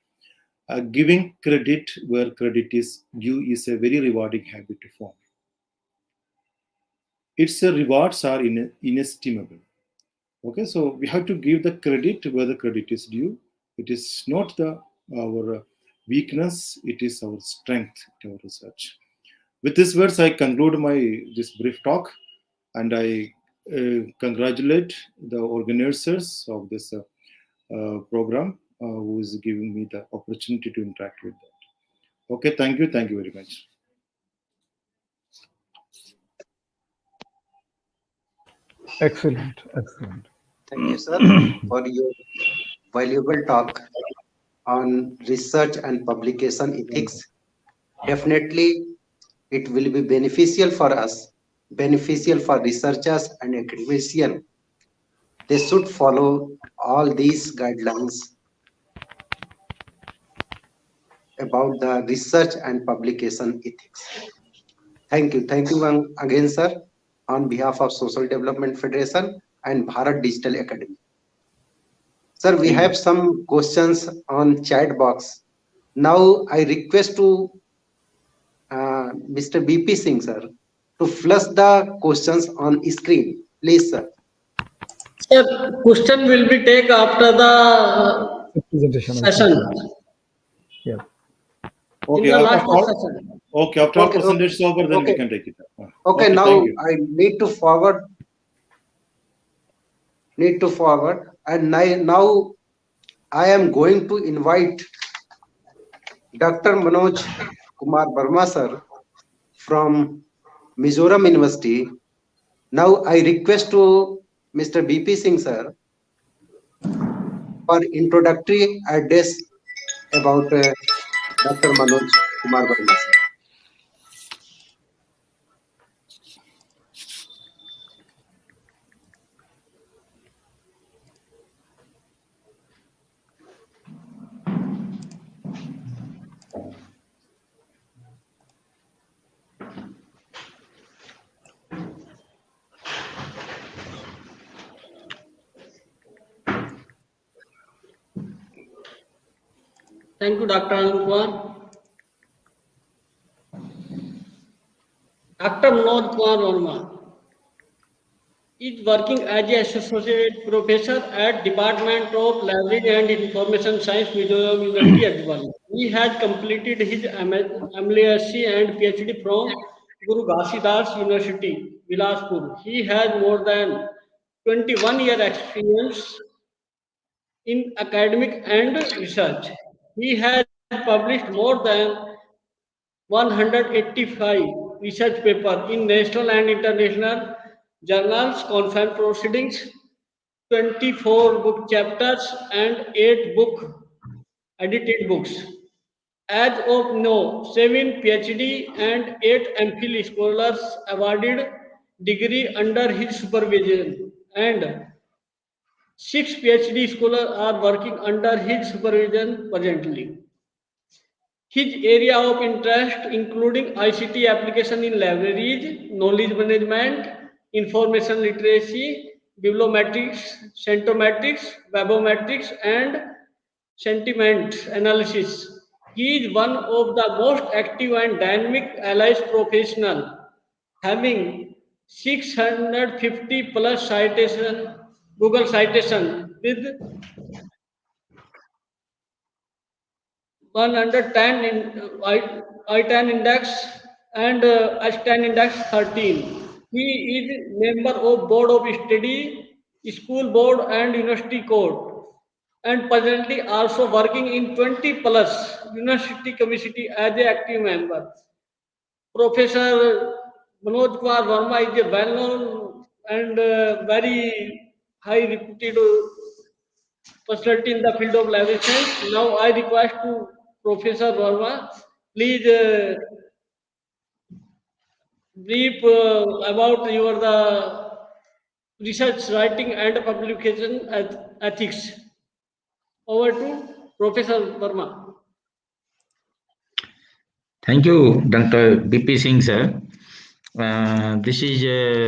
Giving credit where credit is due is a very rewarding habit to form. Its rewards are inestimable. Okay, so we have to give the credit where the credit is due. It is not our weakness; it is our strength to our research. With these words, I conclude this brief talk, and I congratulate the organizers of this program who is giving me the opportunity to interact with that. Okay, thank you very much. Excellent. Excellent. Thank you, sir, for your valuable talk on research and publication ethics. Definitely, it will be beneficial for us, beneficial for researchers and academicians. They should follow all these guidelines about the research and publication ethics. Thank you. Thank you again, sir, on behalf of Social Development Federation and Bharat Digital Academy. Sir, we Thank you. have some questions on chat box. Now I request to Mr. B.P.Singh, sir, to flush the questions on screen. Please, sir. Sir, question will be take after the The presentation, I session. think. Yeah. Okay, In the last after session. okay, after all Okay, percentage is over, then okay. we can take it up. Okay, Okay, now thank you. I need to forward, and now I am going to invite Dr. Manoj Kumar Verma, sir, from Mizoram University. Now I request to Mr. B.P.Singh, sir, for introductory address about Dr. Manoj Kumar Verma, sir. Thank you, Dr. Anand Kumar. Dr. Manoj Kumar Verma is working as an associate professor at Department of Library and Information Science, Mizoram University, Aizawl. He has completed his MLSC and PhD from Guru Ghasidas University, Bilaspur. He has more than 21-year experience in academic and research. He has published more than 185 research papers in national and international journals, conference proceedings, 24 book chapters, and 8 book edited books. As of now, 7 PhD and 8 MPhil scholars awarded degree under his supervision, and 6 PhD scholars are working under his supervision presently. His area of interest including ICT application in libraries, knowledge management, information literacy, bibliometrics, scientometrics, webometrics, and sentiment analysis. He is one of the most active and dynamic allies professional, having 650 plus citation, Google citation with 110 in I10 index and H10 index 13. He is member of board of study, school board and university court, and presently also working in 20 plus university committee as an active member. Professor Manoj Kumar Verma is a well-known and very high reputed personality in the field of library science. Now I request to Professor Verma, please brief about your the research writing and publication ethics. Over to Professor Verma. Thank you, Dr. B.P.Singh sir. This is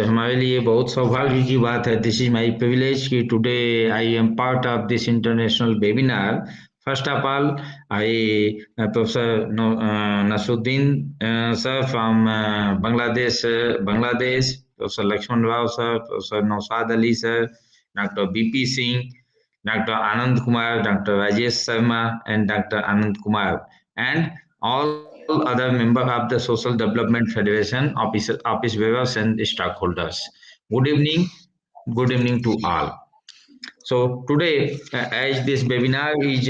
हमारे लिए बहुत सौभाग्य की बात है. This is my privilege कि today I am part of this international webinar. First of all, Professor Nasiruddin sir from Bangladesh, Professor Lakshman Rao sir, Professor Naushad Ali sir, Dr. B.P.Singh, Dr. Anand Kumar, Dr. Rajesh Sharma, and Dr. Anand Kumar, and all other members of the Social Development Federation, office bearers and stockholders. Good evening to all. So today, as this webinar is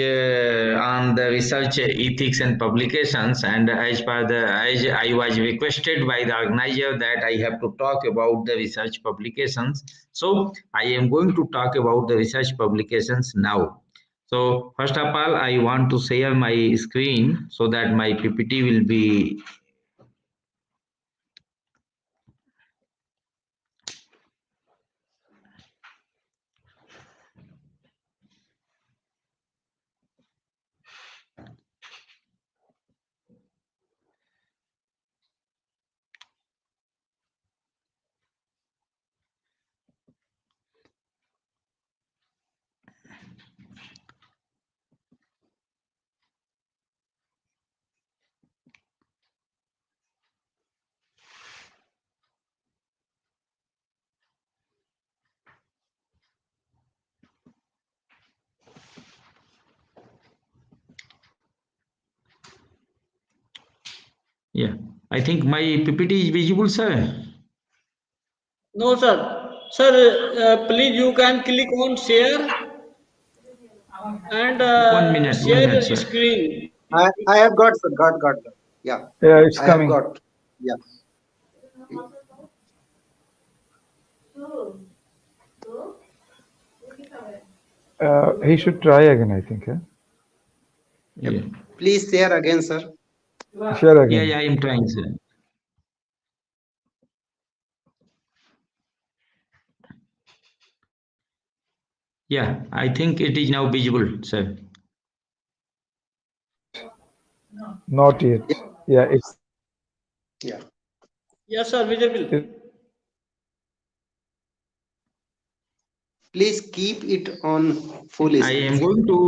on the research ethics and publications, and as I was requested by the organizer that I have to talk about the research publications, so I am going to talk about the research publications now. So first of all, I want to share my screen so that my PPT will be. Yeah, I think my PPT is visible, sir. No, sir. Sir, please you can click on share and 1 minute, share sir. screen. I have got, sir. Got. Yeah. Yeah, it's I have coming. got. Yeah. He should try again, I think. Yeah. Please share again, sir. Share again. Yeah, I am trying, sir. Yeah, I think it is now visible, sir. Not yet. Yeah, it's. Yeah. Yes, sir, visible. Please keep it on full I screen. am going to.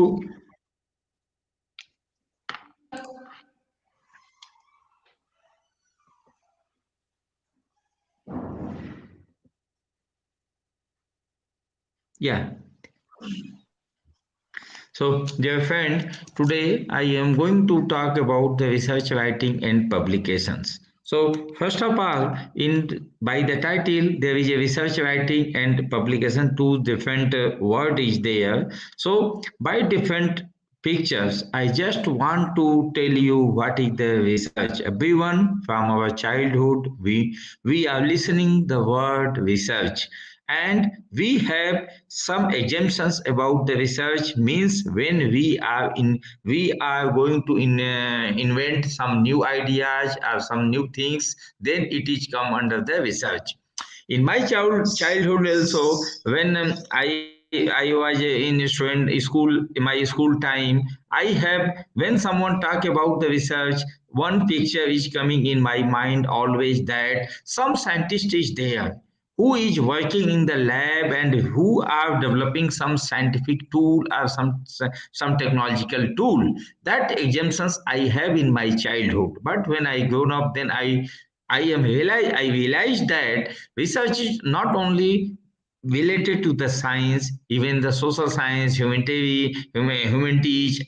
Yeah. So, dear friend, today I am going to talk about the research writing and publications. So, first of all, by the title, there is a research writing and publication. Two different word is there. So, by different pictures, I just want to tell you what is the research. Everyone from our childhood, we are listening the word research, and we have some assumptions about the research. Means when we are going to invent some new ideas or some new things, then it is come under the research. In my childhood also, when I was in student school, in my school time, I have, when someone talk about the research, one picture is coming in my mind always, that some scientist is there who is working in the lab and who are developing some scientific tool or some technological tool. That exemptions I have in my childhood, but when I grown up, then I realized that research is not only related to the science, even the social science, humanities,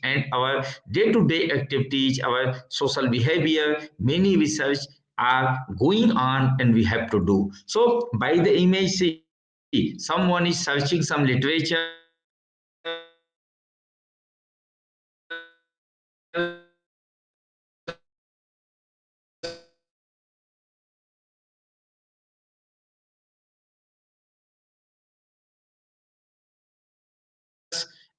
and our day-to-day activities, our social behavior. Many research are going on and we have to do. So by the image, see, someone is searching some literature,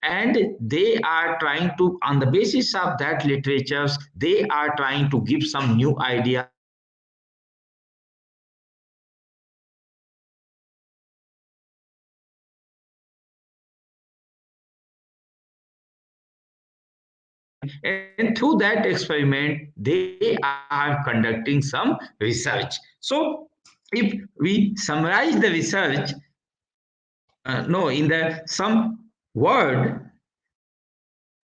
and they are trying to, on the basis of that literatures, they are trying to give some new ideas, some new things, some new and through that experiment they are conducting some research. So if we summarize the research, no, in the some word,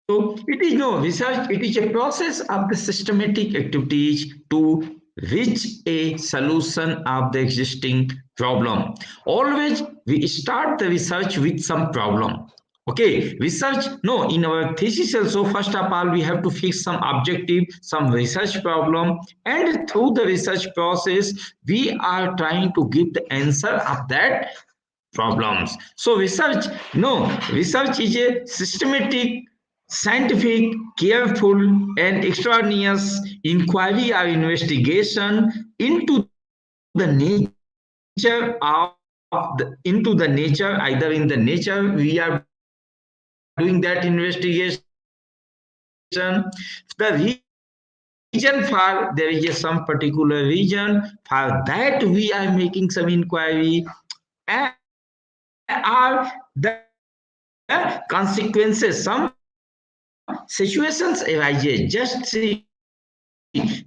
so it is no research, it is a process of the systematic activities to reach a solution of the existing problem. Always we start the research with some problem. Okay, research, no, in our thesis also, first of all, we have to fix some objective, some research problem, and through the research process, we are trying to give the answer of that problems. So research, no, research is a systematic, scientific, careful, and extraneous inquiry or investigation into the nature of into the nature, either in the nature we are doing that investigation, the region for there is a some particular region, for that we are making some inquiry, are the consequences, some situations arises. Just see,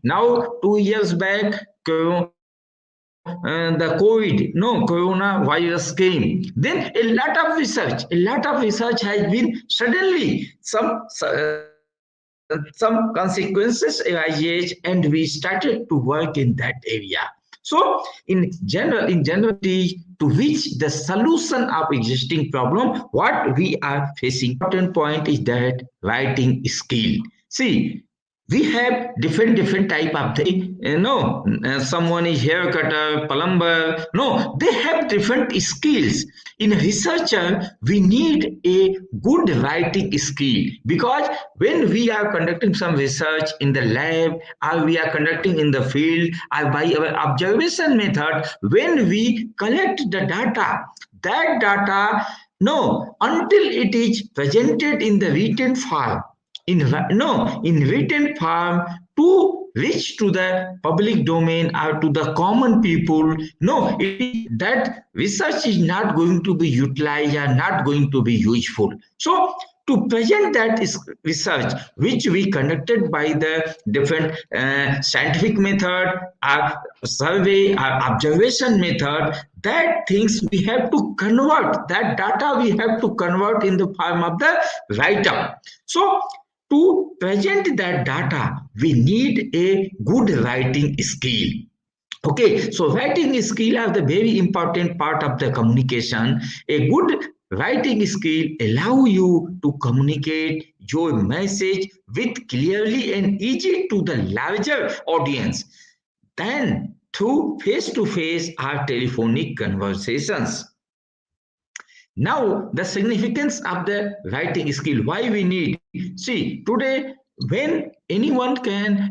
now 2 years back, the COVID, no, coronavirus came. Then a lot of research has been suddenly some consequences arises, and we started to work in that area. So in general, to reach the solution of existing problem, what we are facing, important point is that writing skill. See, we have different type of the, someone is hair cutter, plumber, no, they have different skills. In researcher we need a good writing skill, because when we are conducting some research in the lab, or we are conducting in the field, or by our observation method, when we collect the data, that data, no, until it is presented in the written form, in written form, to reach to the public domain or to the common people, no, that research is not going to be utilized or not going to be useful. So to present that is research which we conducted by the different scientific method or survey or observation method, that things we have to convert, that data we have to convert in the form of the write-up. So to present that data, we need a good writing skill. Okay, so writing skill are the very important part of the communication. A good writing skill allow you to communicate your message with clearly and easy to the larger audience than through face-to-face or telephonic conversations. Now, the significance of the writing skill, why we need. See, today, when anyone can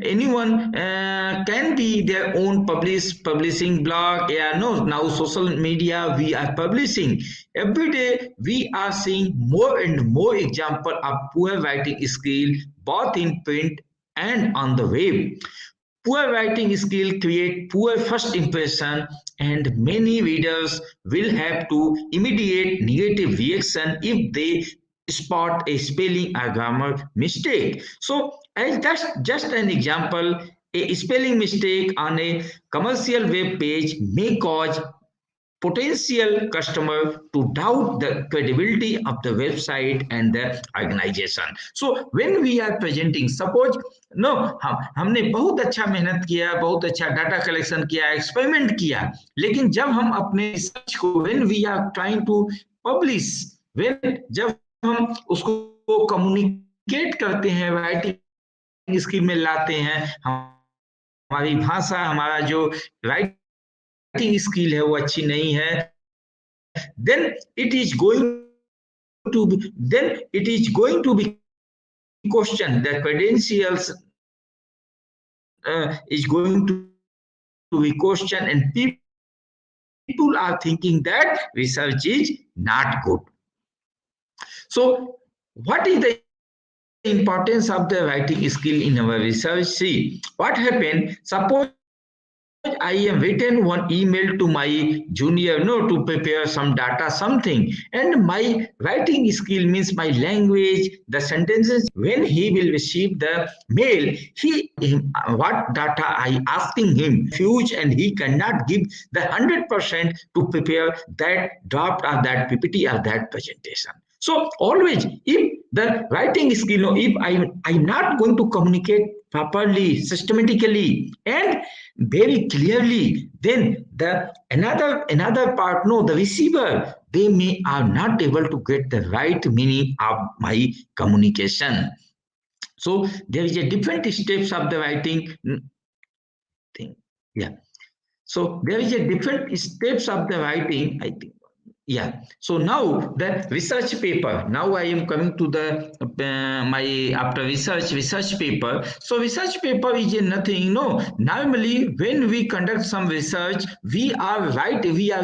be their own publishing blog. Yeah, no, now social media we are publishing. Every day we are seeing more and more example of poor writing skill, both in print and on the web. Poor writing skill create poor first impression, and many readers will have to immediate negative reaction if they spot a spelling or grammar mistake. So as just an example, a spelling mistake on a commercial web page may cause potential customer to doubt the credibility of the website and the organization. So when we are presenting, suppose no, हमने बहुत अच्छा मेहनत किया, बहुत अच्छा data collection किया, experiment किया, लेकिन जब हम अपने रिसर्च को when we are trying to publish, when जब हम उसको कम्युनिकेट करते हैं, राइटिंग स्किल में लाते हैं, हमारी भाषा, हमारा जो राइटिंग skill है वो अच्छी नहीं है, then it is going to be questioned. The credentials is going to be questioned, and people are thinking that research is not good. So what is the importance of the writing skill in our research? See, what happened, suppose I have written one email to my junior, no, to prepare some data, something, and my writing skill means my language, the sentences. When he will receive the mail, what data I asking him, huge, and he cannot give the 100% to prepare that draft or that PPT or that presentation. So always, if the writing skill, if I'm not going to communicate properly, systematically, and very clearly, then the another part, no, the receiver, they may are not able to get the right meaning of my communication. So there is a different steps of the writing thing. Yeah. So there is a different steps of the writing, I think. Yeah. So now the research paper. Now I am coming to the my after research paper. So research paper is nothing. No. Normally when we conduct some research, we are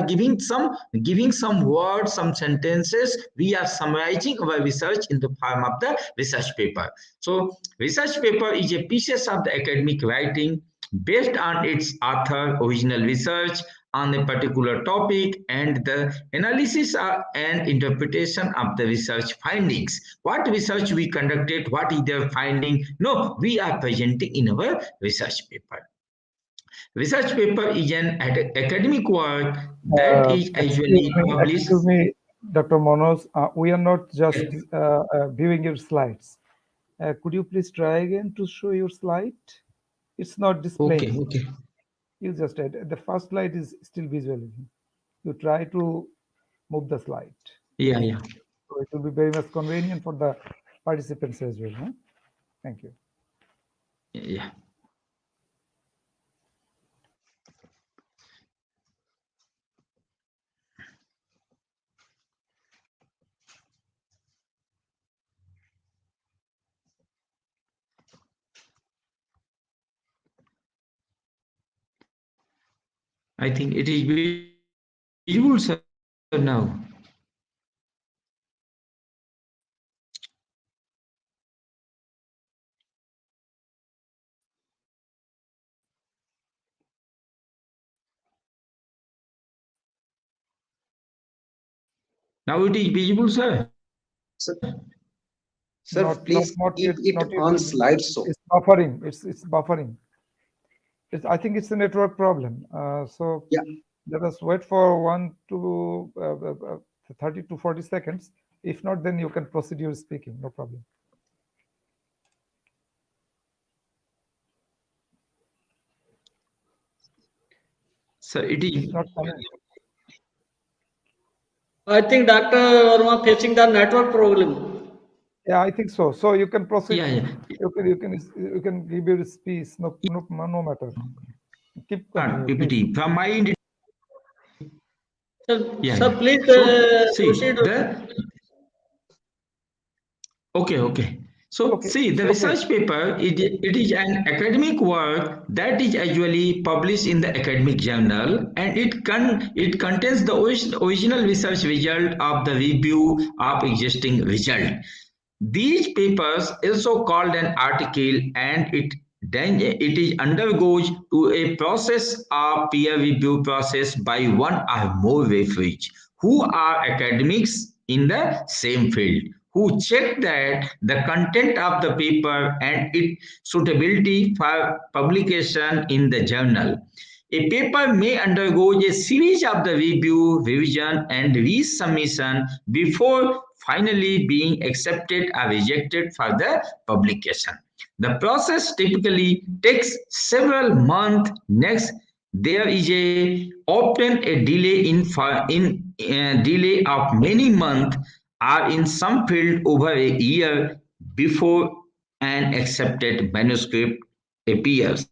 giving some words, some sentences. We are summarizing our research in the form of the research paper. So research paper is a piece of the academic writing based on its author original research on a particular topic and the analysis and interpretation of the research findings. What research we conducted, what is their finding? No, we are presenting in our research paper. Research paper is an academic work that is usually published. Excuse me, Dr. Manoj. We are not just viewing your slides. Could you please try again to show your slide? It's not displaying. Okay. You just the first slide is still visualizing. You try to move the slide. Yeah. So it will be very much convenient for the participants as well. Huh? Thank you. Yeah. I think it is visual, sir, now. Now it is visible, sir. Sir, sir, please Not keep yet. it Not yet. on slideshow. It's buffering. It's buffering. I think it's a network problem. So Yeah. let us wait for 30 to 40 seconds. If not, then you can proceed your speaking. No problem. Sir, it is It's not coming. I think Dr. Verma facing the network problem. Yeah, I think so. So you can proceed. Yeah. You can give your speech. No matter. Keep continue, please. PPT. From my end, Sir, please so see proceed. okay. So Okay. see, the research paper, it is an academic work that is usually published in the academic journal, and it contains the original research result of the review of existing result. These papers also called an article, and it is undergoes to a process of peer review process by one or more referees who are academics in the same field, who check that the content of the paper and its suitability for publication in the journal. A paper may undergo a series of the review, revision, and resubmission before finally being accepted or rejected for the publication. The process typically takes several months. Next, there is often a delay delay of many months, or in some field over a year before an accepted manuscript appears.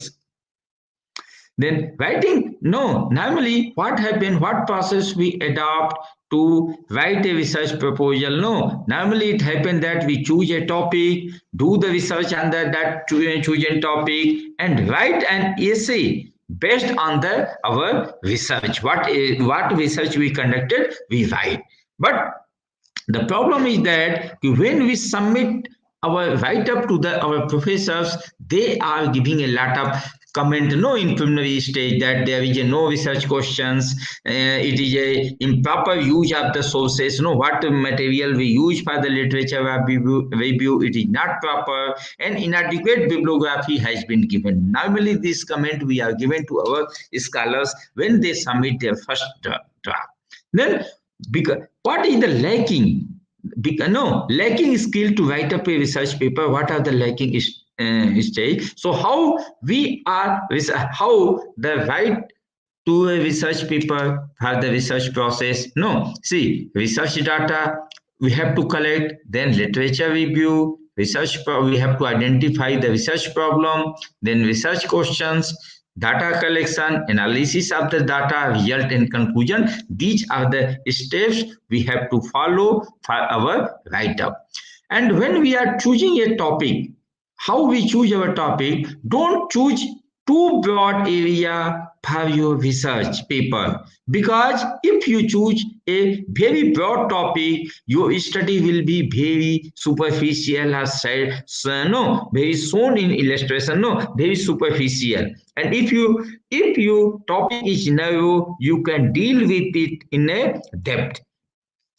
Then writing, no, normally what happen, what process we adopt to write a research proposal? No, normally it happen that we choose a topic, do the research under that chosen topic, and write an essay based on our research. What research we conducted, we write. But the problem is that when we submit our write up to our professors, they are giving a lot of comment in preliminary stage that there is no research questions, it is a improper use of the sources, what material we use for the literature review, it is not proper, and inadequate bibliography has been given. Normally this comment we are given to our scholars when they submit their first draft. Then because what is the lacking? Lacking skill to write up a research paper. What are the lacking stage? So how the right to a research paper for the research process? See, research data we have to collect, then literature review, we have to identify the research problem, then research questions, data collection, analysis of the data, result and conclusion. These are the steps we have to follow for our write-up. And when we are choosing a topic, how we choose our topic, don't choose too broad area for your research paper, because if you choose a very broad topic, your study will be very superficial, as said, very shown in illustration, very superficial. And if your topic is narrow, you can deal with it in a depth.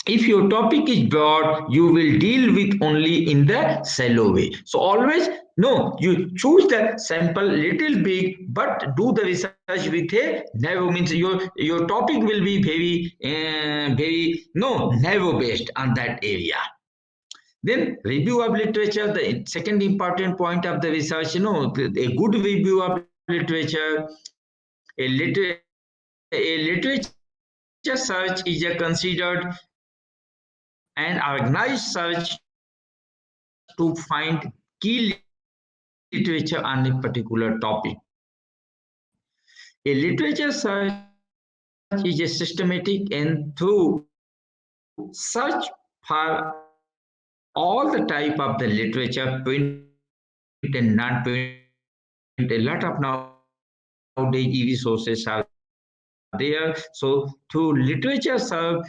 If your topic is broad, you will deal with only in the shallow way. So always, you choose the sample little big, but do the research with a narrow, means your topic will be very narrow based on that area. Then review of literature, the second important point of the research, a good review of literature, a literature search is considered an organized search to find key literature on a particular topic. A literature search is a systematic and through search for all the type of the literature, print and non-print. A lot of nowadays resources are there. So through literature search,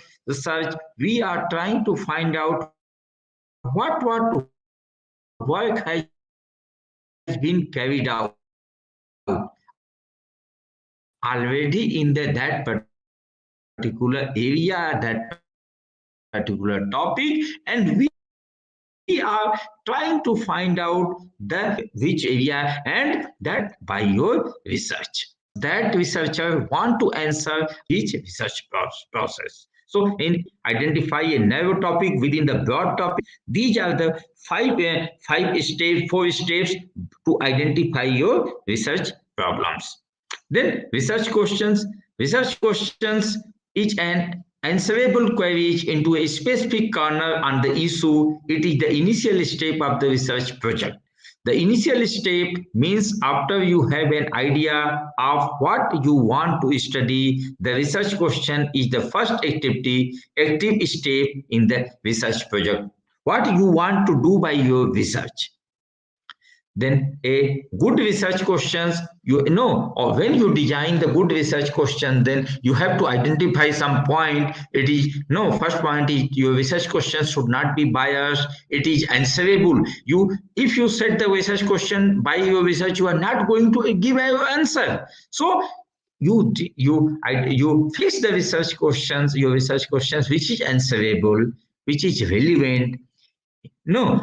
we are trying to find out what work has been carried out already in that particular area, that particular topic, and we are trying to find out which area, and that by your research. That researcher want to answer each research process. So in identify a narrow topic within the broad topic. These are the four steps to identify your research problems. Then research questions. Research questions is an answerable queries into a specific corner on the issue. It is the initial step of the research project. The initial step means after you have an idea of what you want to study, the research question is the first active step in the research project. What you want to do by your research. Then a good research questions, or when you design the good research question, then you have to identify some point. It is first point is your research questions should not be biased. It is answerable. If you set the research question by your research, you are not going to give an answer. So you fix the research questions, your research questions, which is answerable, which is relevant,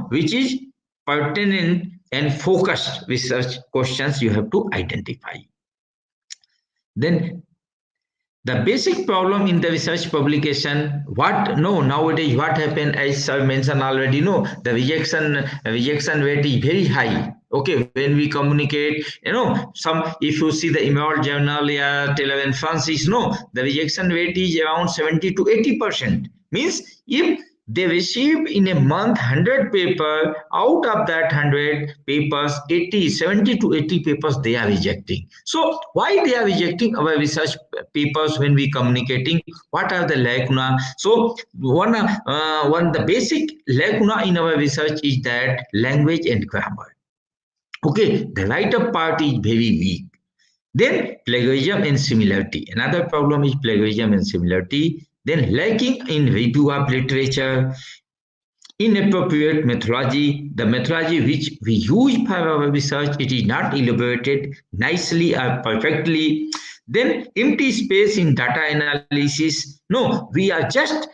which is pertinent and focused research questions you have to identify. Then the basic problem in the research publication, nowadays what happened, as sir mentioned already, the rejection rate is very high. Okay, when we communicate, if you see the Emerald Journal, Taylor and Francis, the rejection rate is around 70 to 80%. Means if they receive in a month 100 paper, out of that 100 papers, 70 to 80 papers they are rejecting. So why they are rejecting our research papers when we communicating? What are the lacuna? So the basic lacuna in our research is that language and grammar. Okay, the write-up part is very weak. Then plagiarism and similarity. Another problem is plagiarism and similarity. Then lacking in review of literature. inappropriate methodology, the methodology which we use for our research, it is not elaborated nicely or perfectly. Then empty space in data analysis. No, we are just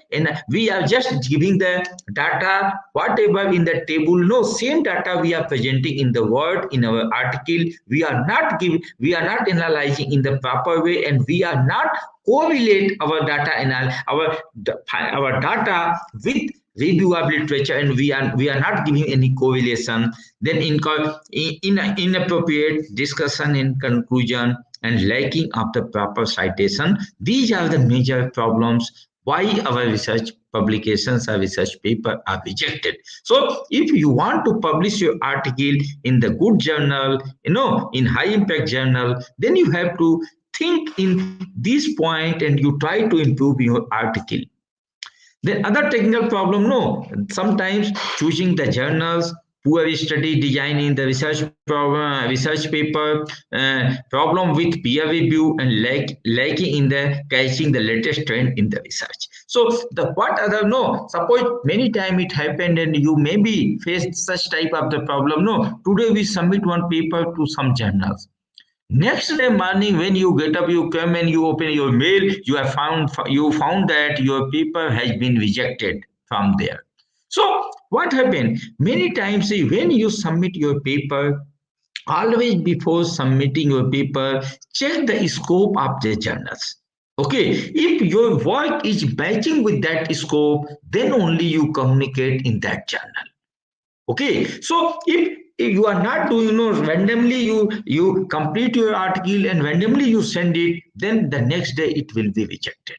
giving the data whatever in the table. No, same data we are presenting in the word in our article. We are not analyzing in the proper way, and we are not correlate our data our data with review of literature, and we are not giving any correlation. Then in inappropriate discussion in conclusion and lacking of the proper citation. These are the major problems why our research publications or research paper are rejected. So if you want to publish your article in the good journal, in high impact journal, then you have to think in this point and you try to improve your article. The other technical problem, no, sometimes choosing the journals, poor study design in the research problem, research paper, problem with peer review, and lacking in the catching the latest trend in the research. So the what other, no, suppose many time it happened and you maybe faced such type of the problem. No, today we submit one paper to some journals. Next day morning, when you get up, you come and you open your mail, you found that your paper has been rejected from there. So what happened? Many times when you submit your paper, always before submitting your paper, check the scope of the journals. Okay, if your work is matching with that scope, then only you communicate in that journal. Okay, so if you are not doing, randomly you complete your article and randomly you send it, then the next day it will be rejected.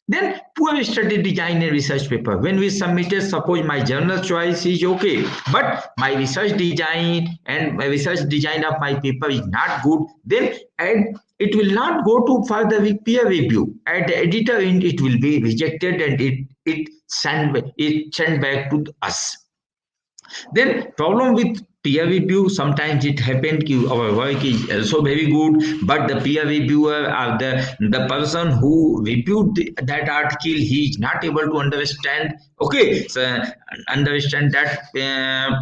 Then poor study design and research paper. When we submitted, suppose my journal choice is okay, but my research design and my research design of my paper is not good, then and it will not go to further peer review. At the editor end, it will be rejected and it sent back to us. Then problem with peer review, sometimes it happened our work is also very good, but the peer reviewer or the person who reviewed that article, he is not able to understand, okay, so understand that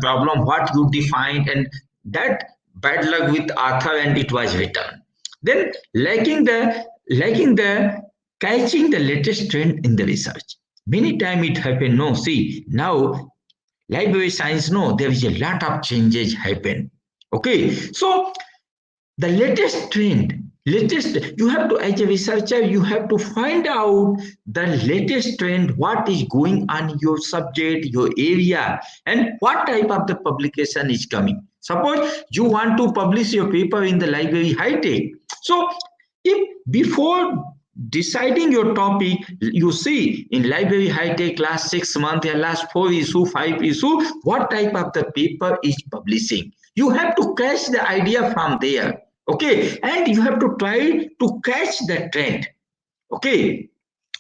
problem, what you defined, and that bad luck with author and it was written. Then lacking the catching the latest trend in the research. Many time it happen, no, see, now library science, no, there is a lot of changes happen. Okay, so the latest trend, you have to, as a researcher, you have to find out the latest trend, what is going on in your subject, your area, and what type of the publication is coming. Suppose you want to publish your paper in the library high tech. So if before deciding your topic, you see in library high tech last 6 months or last 4 issue, 5 issue, what type of the paper is publishing. You have to catch the idea from there. Okay, and you have to try to catch the trend. Okay,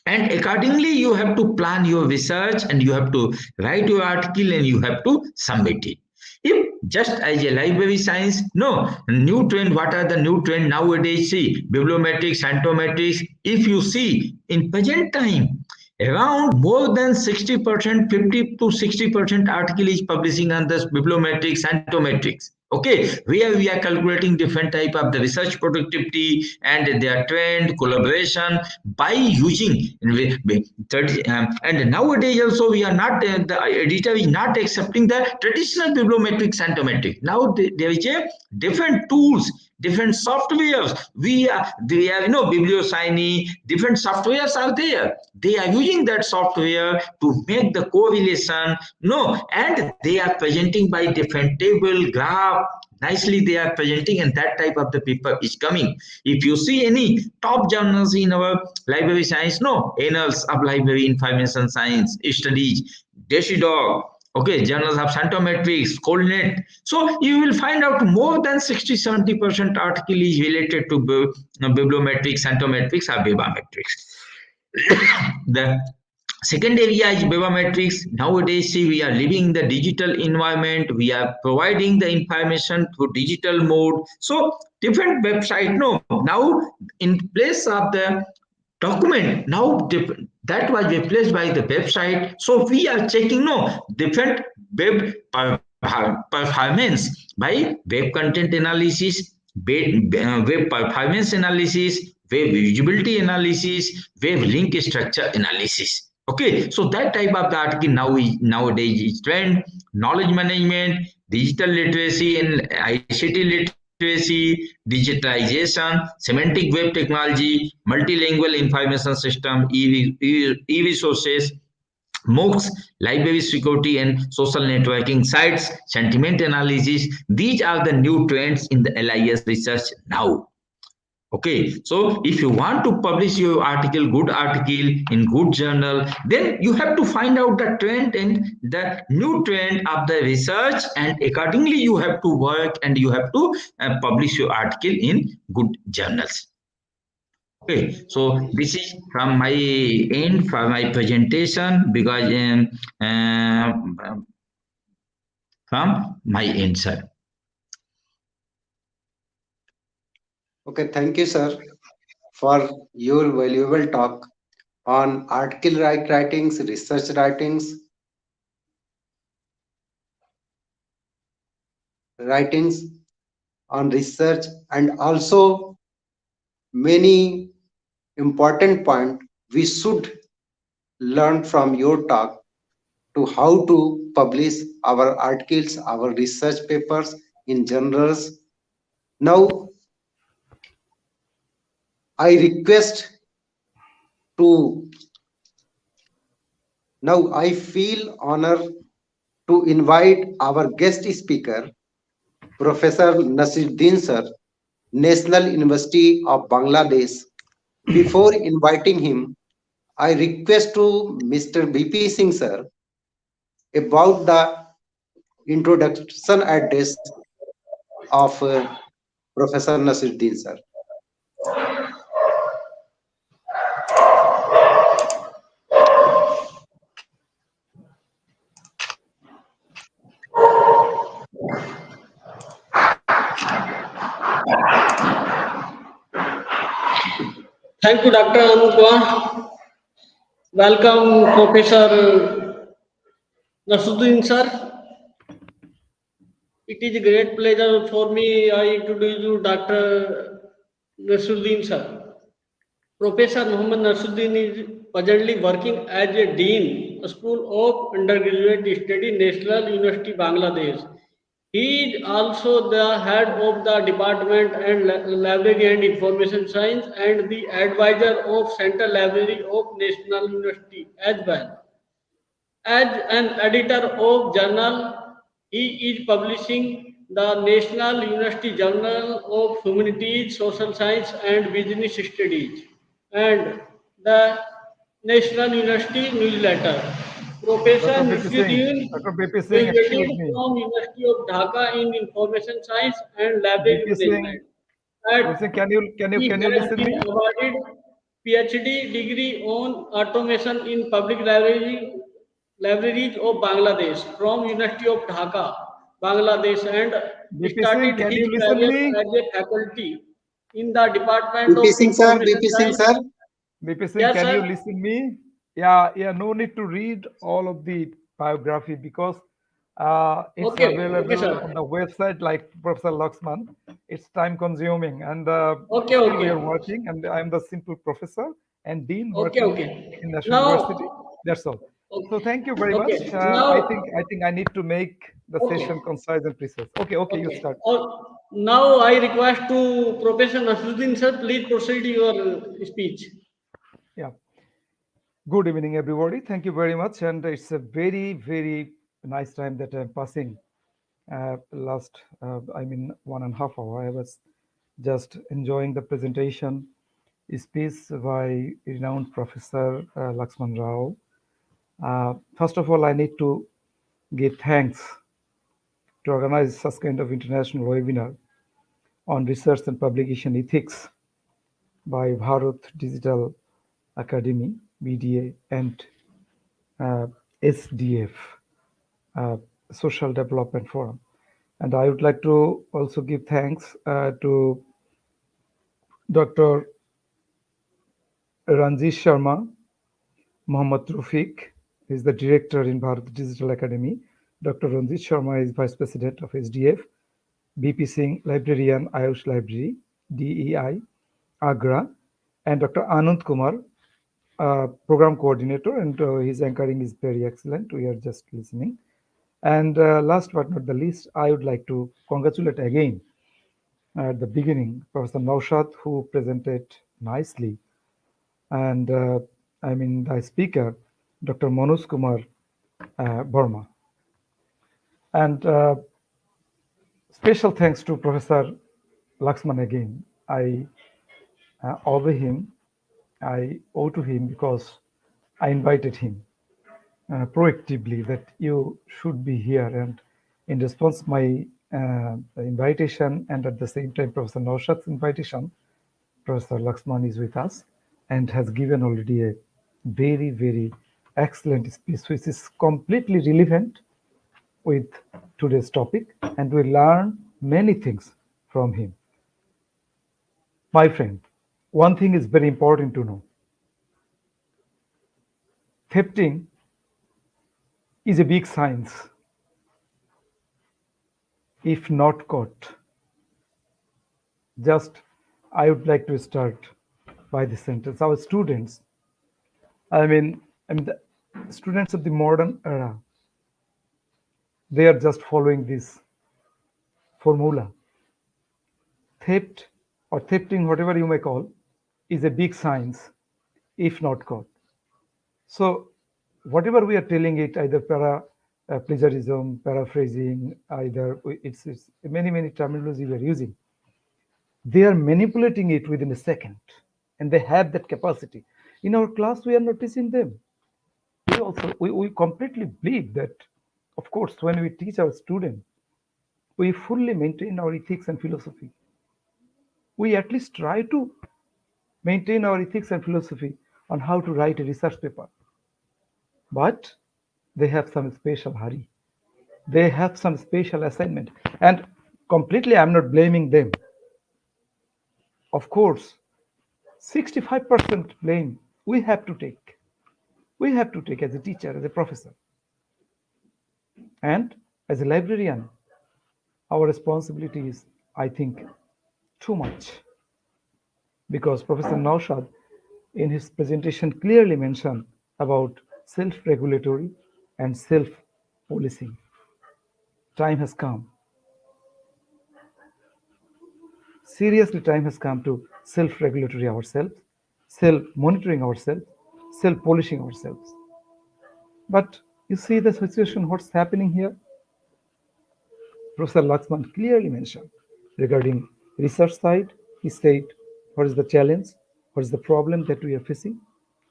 and accordingly you have to plan your research and you have to write your article and you have to submit it. If just as a library science, no, new trend, what are the new trend nowadays? See, bibliometrics, cytometrics. If you see in present time, around more than 60%, 50 to 60% article is publishing on this bibliometrics, cytometrics. Okay, where we are calculating different type of the research productivity and their trend, collaboration by using and nowadays also we are not, the editor is not accepting the traditional bibliometric cytometric. Now there is a different tools, different softwares. They are, BiblioSigny, different softwares are there. They are using that software to make the correlation, and they are presenting by different table, graph, nicely they are presenting, and that type of the paper is coming. If you see any top journals in our library science, Annals of Library Information Science Studies, Decidog, okay, journals of cytometrics, Coldnet. So you will find out more than 60-70% article is related to bibliometrics, cytometrics, or bibliometrics. The second area is bibliometrics. Nowadays, see, we are living in the digital environment. We are providing the information through digital mode. So different website, now in place of the document, now that was replaced by the website. So we are checking different web performance by web content analysis, web performance analysis, web usability analysis, web link structure analysis. Okay, so that type of the article nowadays is trend. Knowledge management, digital literacy and ICT literacy, digitalization, semantic web technology, multilingual information system, e-resources, MOOCs, library security and social networking sites, sentiment analysis. These are the new trends in the LIS research now. Okay, so if you want to publish your article, good article in good journal, then you have to find out the trend and the new trend of the research, and accordingly you have to work and you have to publish your article in good journals. Okay, so this is from my end for my presentation, because from my end, sir. Okay, thank you, sir, for your valuable talk on article writings, research writings on research, and also many important point we should learn from your talk to how to publish our articles, our research papers in journals. Now, I request to, now I feel honored to invite our guest speaker, Professor Nasiruddin sir, National University of Bangladesh. Before inviting him, I request to Mr. B.P. Singh sir about the introduction address of Professor Nasiruddin sir. Thank you, Dr. Anand. Welcome, Professor Nasiruddin sir. It is a great pleasure for me. I introduce you Dr. Nasiruddin sir. Professor Mohammad Nasiruddin is presently working as a Dean, School of Undergraduate Study, National University, Bangladesh. He is also the head of the Department and Library and Information Science and the advisor of Central Library of National University as well. As an editor of journal, he is publishing the National University Journal of Humanities, Social Science and Business Studies and the National University newsletter. Professor Dr. BP Singh, Nasiruddin Dr. BP Singh, graduated excuse me. from University of Dhaka in Information Science and Library BP Singh, Management. At can he you has listen been me? awarded PhD degree on automation in public libraries of Bangladesh from University of Dhaka, Bangladesh, and BP Singh, started can his you listen career me? as a faculty in the Department BP of Singh sir, Information BP Singh Science. sir. BP Singh, Yes, can you sir. listen me? Yeah, no need to read all of the biography because it's Okay, available sir. on the website like Professor Laxman. It's time consuming and Okay, still we are okay. working and I'm the simple professor and dean Okay, working okay. in National University. Now, That's all. So okay, thank you very much. okay. I think I need to make the Okay, session concise and precise. Okay, you okay. start. Now I request to Professor Nasiruddin sir, please proceed your speech. Yeah. Good evening, everybody. Thank you very much. And it's a very, very nice time that I'm passing. Last, 1.5 hour, I was just enjoying the presentation speech by renowned Professor Laxman Rao. First of all, I need to give thanks to organize such kind of international webinar on research and publication ethics by Bharat Digital Academy, BDA, and uh, SDF, uh, Social Development Forum. And I would like to also give thanks to Dr. Ranjish Sharma Mohammad Rafiq is the director in Bharat Digital Academy. Dr. Ranjit Sharma is vice president of SDF. B.P.Singh, librarian, AYUSH Library, D.E.I, Agra, and Dr. Anand Kumar, program coordinator, and his anchoring is very excellent. We are just listening. And last but not the least, I would like to congratulate again at the beginning Professor Naushad, who presented nicely, and the speaker, Dr. Manoj Kumar Verma. And special thanks to Professor Laxman again. I obey him. I owe to him because I invited him proactively that you should be here. And in response my invitation, and at the same time Professor Naushad's invitation, Professor Laxman is with us and has given already a very, very excellent speech, which is completely relevant with today's topic, and we learn many things from him. My friend, one thing is very important to know. Thefting is a big science. If not caught, just I would like to start by this sentence. Our students, the students of the modern era, they are just following this formula. Theft or thefting, whatever you may call, is a big science if not caught. So whatever we are telling it, either plagiarism, paraphrasing, either it's many terminology we are using. They are manipulating it within a second, and they have that capacity. In our class, we are not teaching them. We completely believe that, of course, when we teach our students, we fully maintain our ethics and philosophy. We at least try to maintain our ethics and philosophy on how to write a research paper. But they have some special hurry. They have some special assignment. And completely, I'm not blaming them. Of course, 65% blame we have to take. We have to take as a teacher, as a professor. And as a librarian, our responsibility is, I think, too much. Because Professor Naushad, in his presentation, clearly mentioned about self-regulatory and self-policing. Time has come. Seriously, time has come to self-regulatory ourselves, self-monitoring ourselves, self-polishing ourselves. But you see the situation, what's happening here? Professor Laxman clearly mentioned regarding research side, he said what is the challenge, what is the problem that we are facing,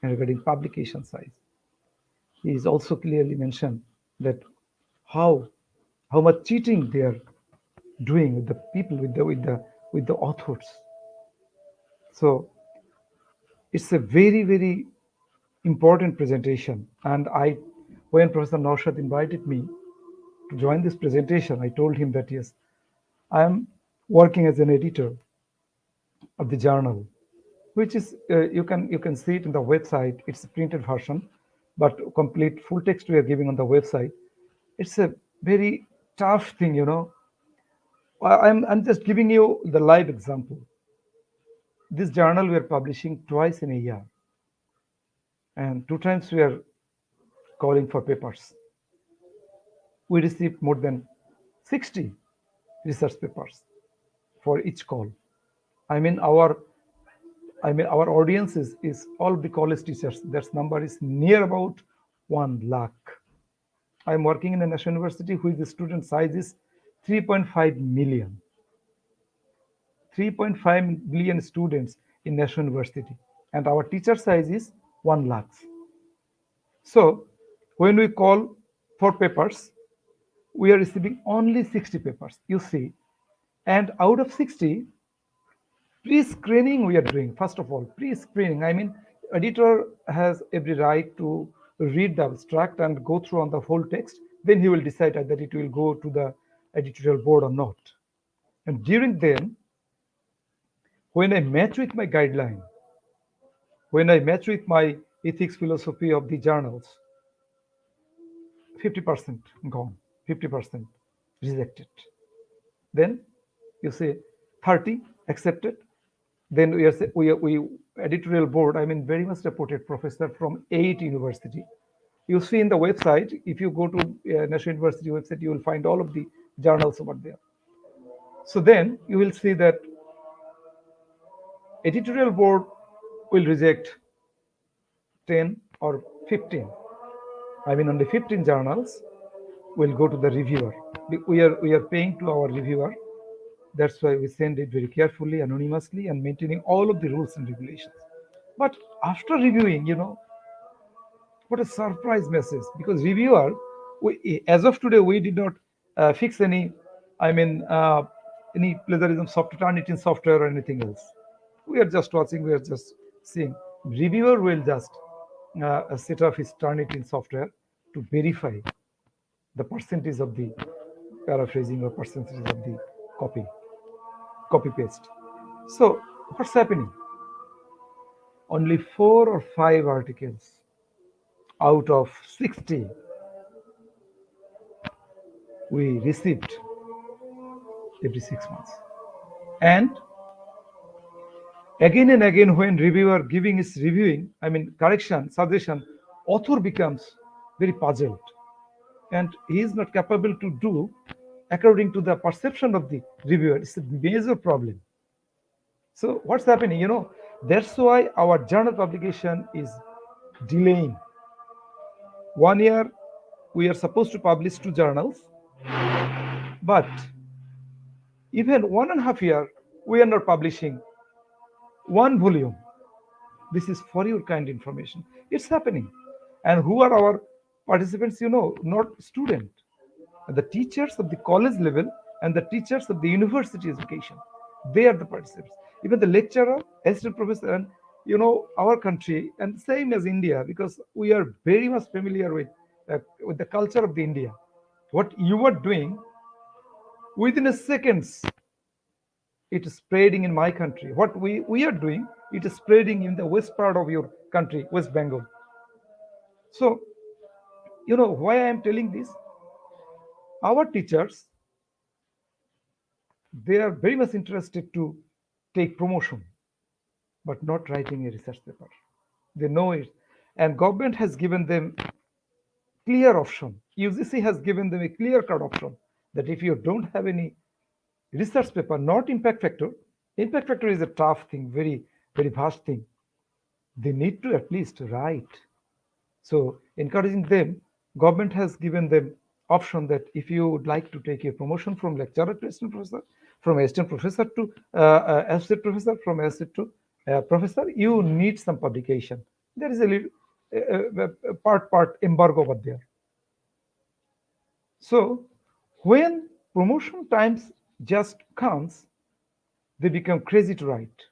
and regarding publication side, he is also clearly mentioned that how much cheating they are doing with the people, with the authors. So it's a very important presentation. And when Professor Naushad invited me to join this presentation, I told him that yes, I am working as an editor of the journal, which is you can see it in the website. It's a printed version, but complete full text we are giving on the website. It's a very tough thing, you know. I'm just giving you the live example. This journal we are publishing twice in a year, and 2 times we are calling for papers. We receive more than 60 research papers for each call. I mean our audience is all the college teachers. That number is near about 1 lakh. I'm working in a national university whose the student size is 3.5 million. 3.5 million students in national university, and our teacher size is 1 lakh. So when we call for papers, we are receiving only 60 papers, you see. And out of 60, pre-screening we are doing. First of all, pre-screening, I mean, editor has every right to read the abstract and go through on the whole text. Then he will decide that it will go to the editorial board or not. And during then, when I match with my guideline, when I match with my ethics philosophy of the journals, 50% gone, 50% rejected. Then you say 30 accepted. Then we editorial board, I mean, very much reported professor from 8 university. You see in the website, if you go to National University website, you will find all of the journals over there. So then you will see that editorial board will reject 10 or 15. I mean, only 15 journals will go to the reviewer. We are paying to our reviewer. That's why we send it very carefully, anonymously, and maintaining all of the rules and regulations. But after reviewing, what a surprise message, because reviewer, as of today, we did not fix any, any plagiarism software, turn it in software or anything else. We are just watching, we are just seeing. Reviewer will just set up his turn it in software to verify the percentage of the paraphrasing or percentage of the copy paste. So what's happening? Only 4 or 5 articles out of 60 we received every 6 months. And and again, when reviewer giving his reviewing, correction, suggestion, author becomes very puzzled. And he is not capable to do according to the perception of the reviewer. It's a major problem. So what's happening? That's why our journal publication is delaying. 1 year, we are supposed to publish 2 journals, but even 1.5 year, we are not publishing 1 volume. This is for your kind information. It's happening. And who are our participants? Not student, the teachers of the college level and the teachers of the university education. They are the participants. Even the lecturer, assistant professor, and our country, and same as India, because we are very much familiar with the culture of the India. What you are doing, within a seconds, it is spreading in my country. What we are doing, it is spreading in the west part of your country, West Bengal. So, why I am telling this? Our teachers, they are very much interested to take promotion, but not writing a research paper. They know it. And government has given them clear option. UGC has given them a clear-cut option that if you don't have any research paper, not impact factor is a tough thing, very, very vast thing. They need to at least write. So encouraging them, government has given them option that if you would like to take a promotion from lecturer to assistant professor, from assistant professor to associate professor, from associate to professor, you need some publication. There is a little part embargo over there. So when promotion times just comes, they become crazy to write.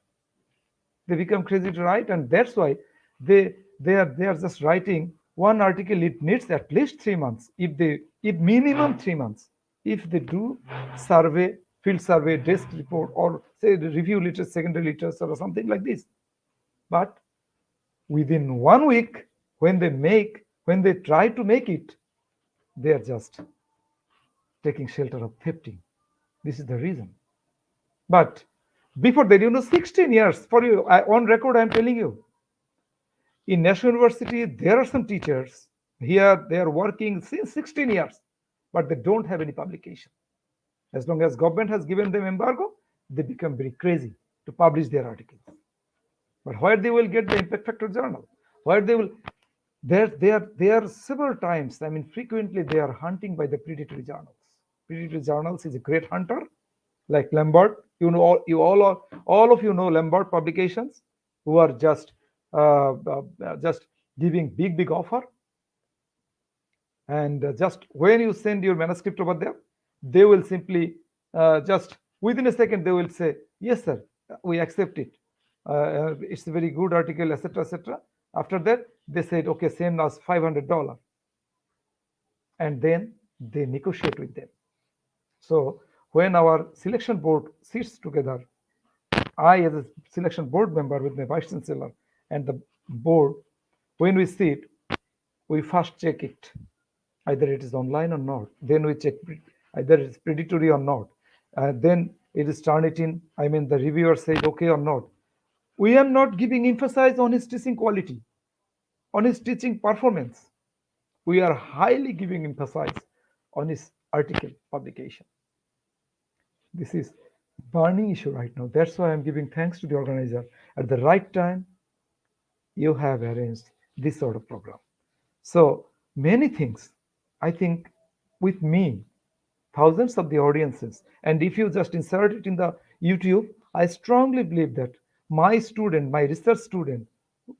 And that's why they are just writing one article. It needs at least 3 months, if minimum 3 months, if they do survey, field survey, desk report, or say the review literature, secondary literature, or something like this. But within 1 week, when they try to make it, they are just taking shelter of 50. This is the reason. But before that, 16 years for you, on record, I'm telling you, in National University, there are some teachers here, they are working since 16 years, but they don't have any publication. As long as government has given them embargo, they become very crazy to publish their articles. But where they will get the impact factor journal? Where they will, there are several times, frequently they are hunting by the predatory journals. Predatory journals is a great hunter, like Lombard. All of you know Lombard publications, who are just giving big offer. And just when you send your manuscript over there, they will simply just within a second they will say, yes sir, we accept it. It's a very good article, etc., etc. After that, they said, okay, send us $500, and then they negotiate with them. So when our selection board sits together, I as a selection board member with my vice chancellor and the board When we see it, we first check it, either it is online or not. Then we check either it's predatory or not. Then it is turn it in. I mean, the reviewer said okay or not. We are not giving emphasis on his teaching quality, on his teaching performance. We are highly giving emphasis on his article publication. This is burning issue right now. That's why I'm giving thanks to the organizer. At the right time, you have arranged this sort of program. So many things, I think, with me, thousands of the audiences, and if you just insert it in the YouTube, I strongly believe that my student, my research student,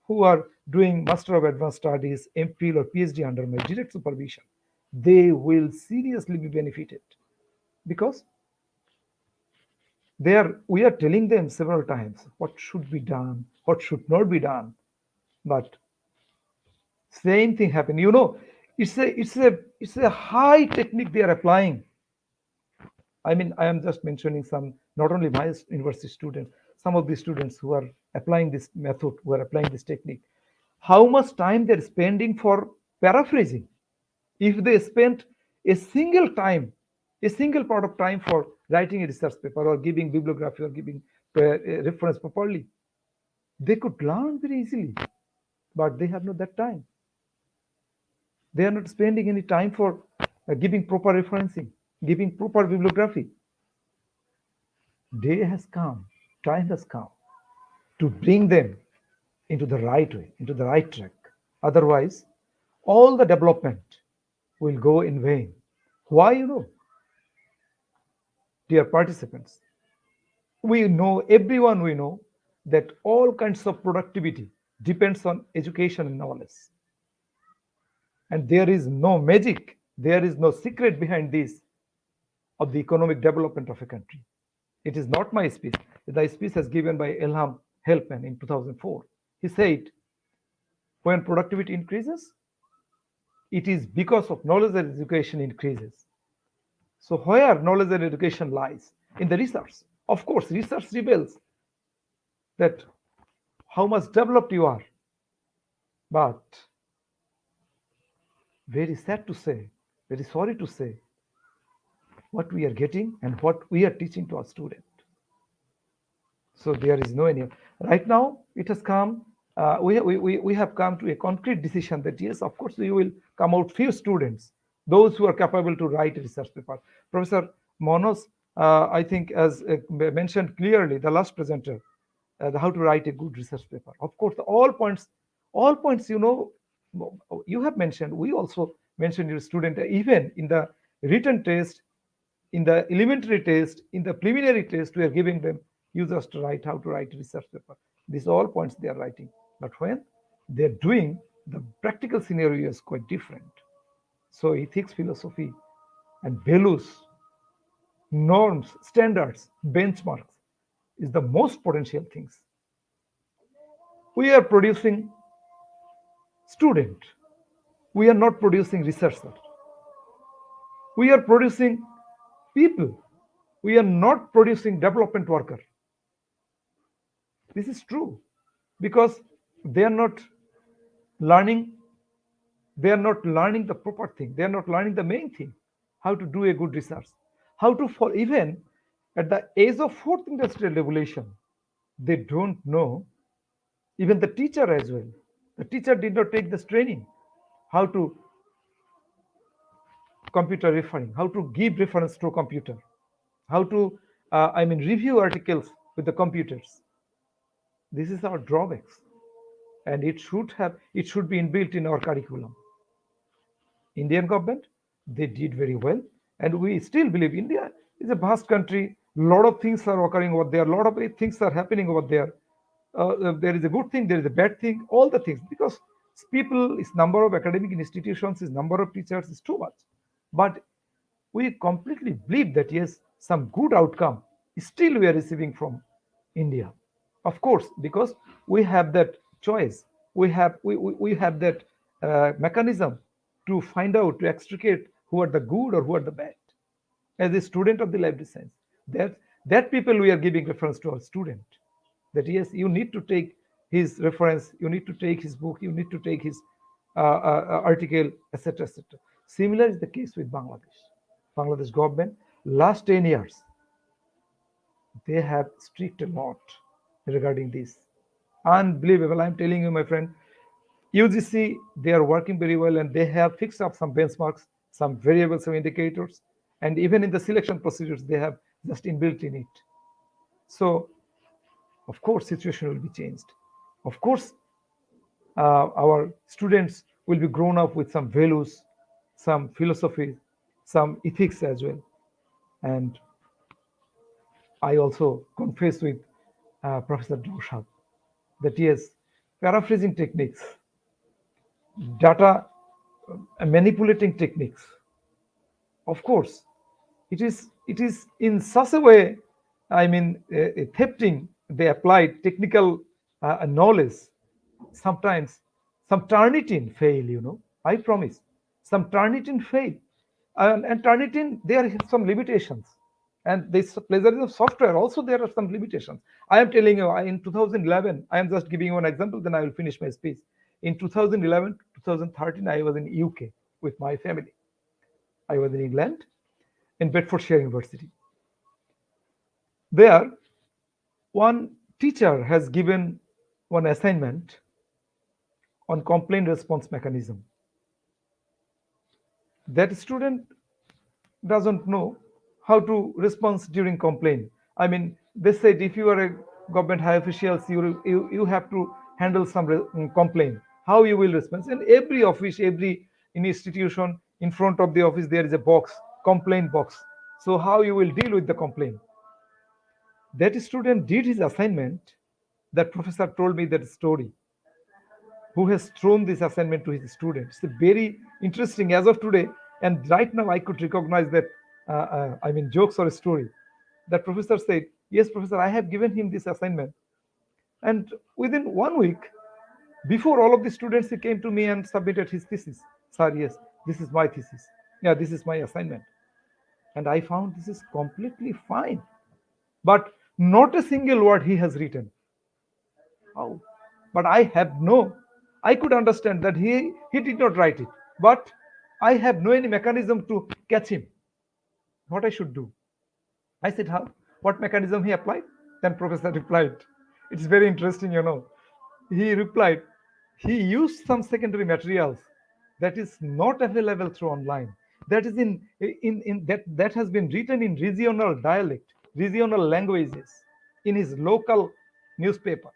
who are doing Master of Advanced Studies, MPhil or PhD under my direct supervision, they will seriously be benefited, because we are telling them several times what should be done, what should not be done, but same thing happen. It's a high technique they are applying. I mean, I am just mentioning some, not only my university students, some of the students who are applying this method, who are applying this technique. How much time they're spending for paraphrasing? If they spent a single time, a single part of time for writing a research paper or giving bibliography or giving a reference properly, they could learn very easily, but they have not that time. They are not spending any time for giving proper referencing, giving proper bibliography. Day has come, time has come to bring them into the right way, into the right track. Otherwise, all the development will go in vain. Why, dear participants? Everyone we know that all kinds of productivity depends on education and knowledge. And there is no magic, there is no secret behind this of the economic development of a country. It is not my speech. The speech is given by Elham Helpman in 2004. He said, when productivity increases, it is because of knowledge and education increases. So where knowledge and education lies? In the research. Of course, research reveals that how much developed you are. But very sad to say, very sorry to say, what we are getting and what we are teaching to our student. So there is no any. Right now, it has come. We have come to a concrete decision that yes, of course, we will come out few students, those who are capable to write a research paper. Professor Manoj, I think, as mentioned clearly, the last presenter, how to write a good research paper. Of course, all points, you have mentioned. We also mentioned your student, even in the written test, in the elementary test, in the preliminary test, we are giving them users to write how to write a research paper. These all points they are writing. But when they're doing, the practical scenario is quite different. So ethics, philosophy, and values, norms, standards, benchmarks is the most potential things. We are producing student. We are not producing researcher. We are producing people. We are not producing development worker. This is true because they are not learning. They are not learning the proper thing. They are not learning the main thing, how to do a good research, how to for even at the age of fourth industrial revolution, they don't know. Even the teacher as well. The teacher did not take this training, how to computer referring, how to give reference to a computer, how to review articles with the computers. This is our drawbacks, and it should be inbuilt in our curriculum. Indian government, they did very well, and we still believe India is a vast country. A lot of things are occurring over there. A lot of things are happening over there. There is a good thing, there is a bad thing, all the things, because people, its number of academic institutions, its number of teachers is too much. But we completely believe that yes, some good outcome still we are receiving from India. Of course, because we have that choice, we have that mechanism to find out, to extricate who are the good or who are the bad. As a student of the library science, that people we are giving reference to our student, that yes, you need to take his reference, you need to take his book, you need to take his article, etc., etc. Similar is the case with Bangladesh. Bangladesh government, last 10 years, they have strict a lot regarding this. Unbelievable. I'm telling you, my friend, UGC, they are working very well and they have fixed up some benchmarks, some variables, some indicators, and even in the selection procedures, they have just inbuilt in it. So, of course, situation will be changed. Of course, our students will be grown up with some values, some philosophy, some ethics as well. And I also confess with Professor Naushad that yes, paraphrasing techniques, data manipulating techniques, of course, it is in such a way, I mean, thefting, they applied technical knowledge. Sometimes some Turnitin fail, I promise. Some Turnitin fail. And Turnitin, there are some limitations. And this plagiarism software also, there are some limitations. I am telling you, in 2011, I am just giving you an example, then I will finish my speech. In 2011, 2013, I was in UK with my family. I was in England, in Bedfordshire University. There, one teacher has given one assignment on complaint response mechanism. That student doesn't know how to respond during complaint. I mean, they said if you are a government high officials, you have to handle some complaint. How you will respond? And every office, every institution, in front of the office, there is a box, complaint box. So how you will deal with the complaint? That student did his assignment. That professor told me that story. Who has thrown this assignment to his students? It's very interesting as of today. And right now, I could recognize that, I mean, jokes or a story. That professor said, yes, professor, I have given him this assignment. And within 1 week, before all of the students, he came to me and submitted his thesis. Sir, yes, this is my thesis. Yeah, this is my assignment. And I found this is completely fine. But not a single word he has written. How? But I could understand that he did not write it. But I have no any mechanism to catch him. What I should do? I said, how? What mechanism he applied? Then professor replied, it's very interesting, He replied, he used some secondary materials that is not available through online. That is in that has been written in regional dialect, regional languages, in his local newspaper.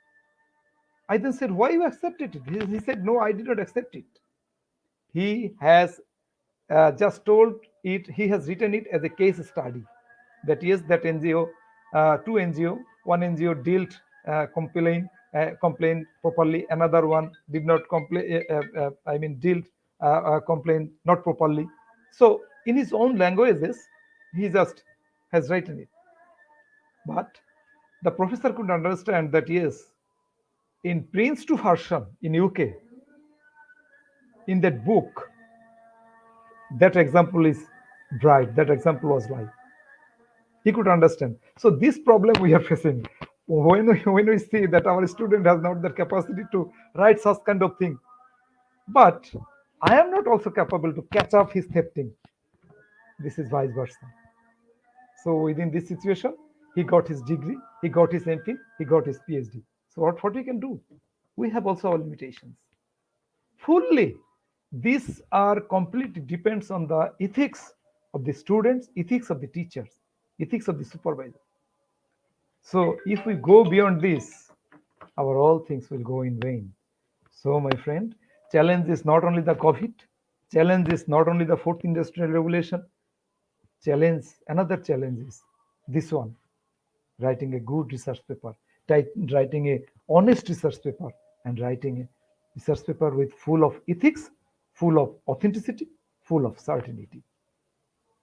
I then said, why you accepted it? He said, no, I did not accept it. He has just told it, he has written it as a case study. That yes, that NGO, two NGO, one NGO dealt complain properly, another one did not complain, I mean, dealt complain not properly. So in his own languages, he just has written it. But the professor could understand that yes, in Prince to version in UK, in that book, that example is right, that example was right. He could understand. So this problem we are facing when we see that our student has not the capacity to write such kind of thing. But I am not also capable to catch up his thefting. This is vice versa. So within this situation, he got his degree, he got his MPhil, he got his PhD. So what we can do? We have also our limitations. Fully, these are completely depends on the ethics of the students, ethics of the teachers, ethics of the supervisor. So if we go beyond this, our all things will go in vain. So my friend, challenge is not only the COVID, challenge is not only the fourth industrial revolution, another challenge is this one, writing a good research paper, writing a honest research paper, and writing a research paper with full of ethics, full of authenticity, full of certainty.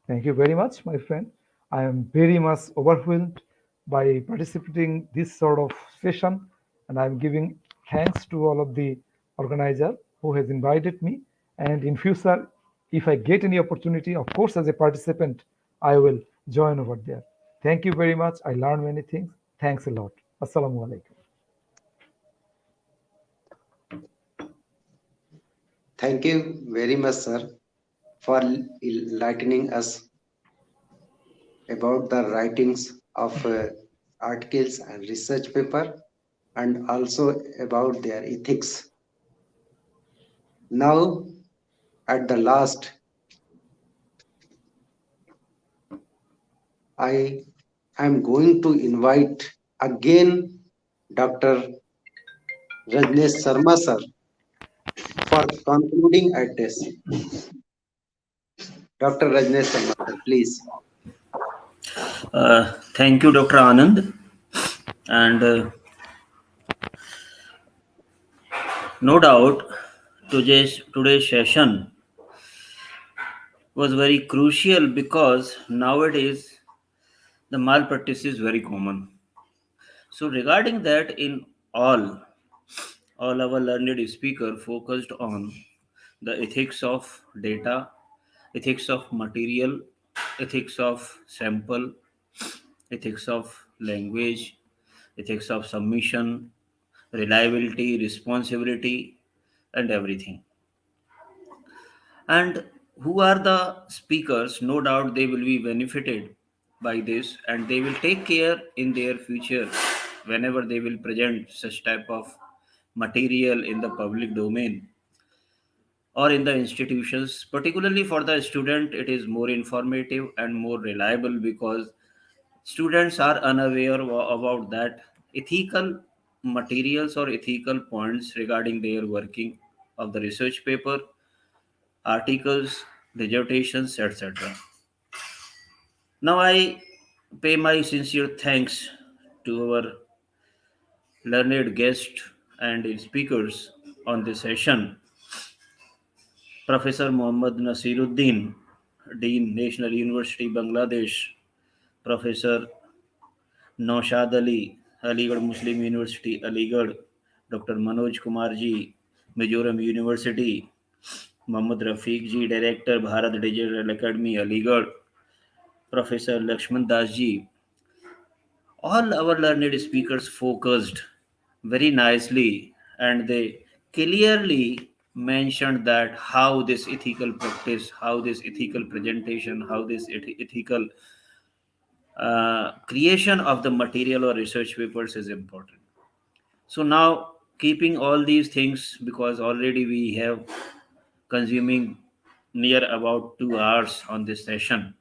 Thank you very much, my friend. I am very much overwhelmed by participating this sort of session, and I'm giving thanks to all of the organizer who has invited me. And in future, if I get any opportunity, of course, as a participant, I will join over there. Thank you very much. I learned many things. Thanks a lot. Assalamu alaikum. Thank you very much, sir, for enlightening us about the writings of articles and research paper and also about their ethics. Now, at the last, I am going to invite again Dr. Rajnesh Sharma sir for concluding address. Dr. Rajnesh Sharma sir, please. Thank you, Dr. Anand. And no doubt, today's session was very crucial because nowadays the malpractice is very common. So regarding that, in all our learned speaker focused on the ethics of data, ethics of material, ethics of sample, ethics of language, ethics of submission, reliability, responsibility, and everything. And who are the speakers? No doubt they will be benefited by this and they will take care in their future whenever they will present such type of material in the public domain or in the institutions. Particularly for the student, it is more informative and more reliable because students are unaware about that ethical materials or ethical points regarding their working of the research paper, articles, dissertations, etc. Now I pay my sincere thanks to our learned guests and speakers on this session. Professor Mohammad Nasiruddin, Dean, National University, Bangladesh. Professor Naushad Ali, Aligarh Muslim University, Aligarh. Dr. Manoj Kumar ji, Mizoram University. Mohammad Rafiq ji, Director, Bharat Digital Academy, Aligarh. Professor Lakshman Das ji. All our learned speakers focused very nicely and they clearly mentioned that how this ethical practice, how this ethical presentation, how this ethical creation of the material or research papers is important. So now keeping all these things, because already we have consuming near about 2 hours on this session,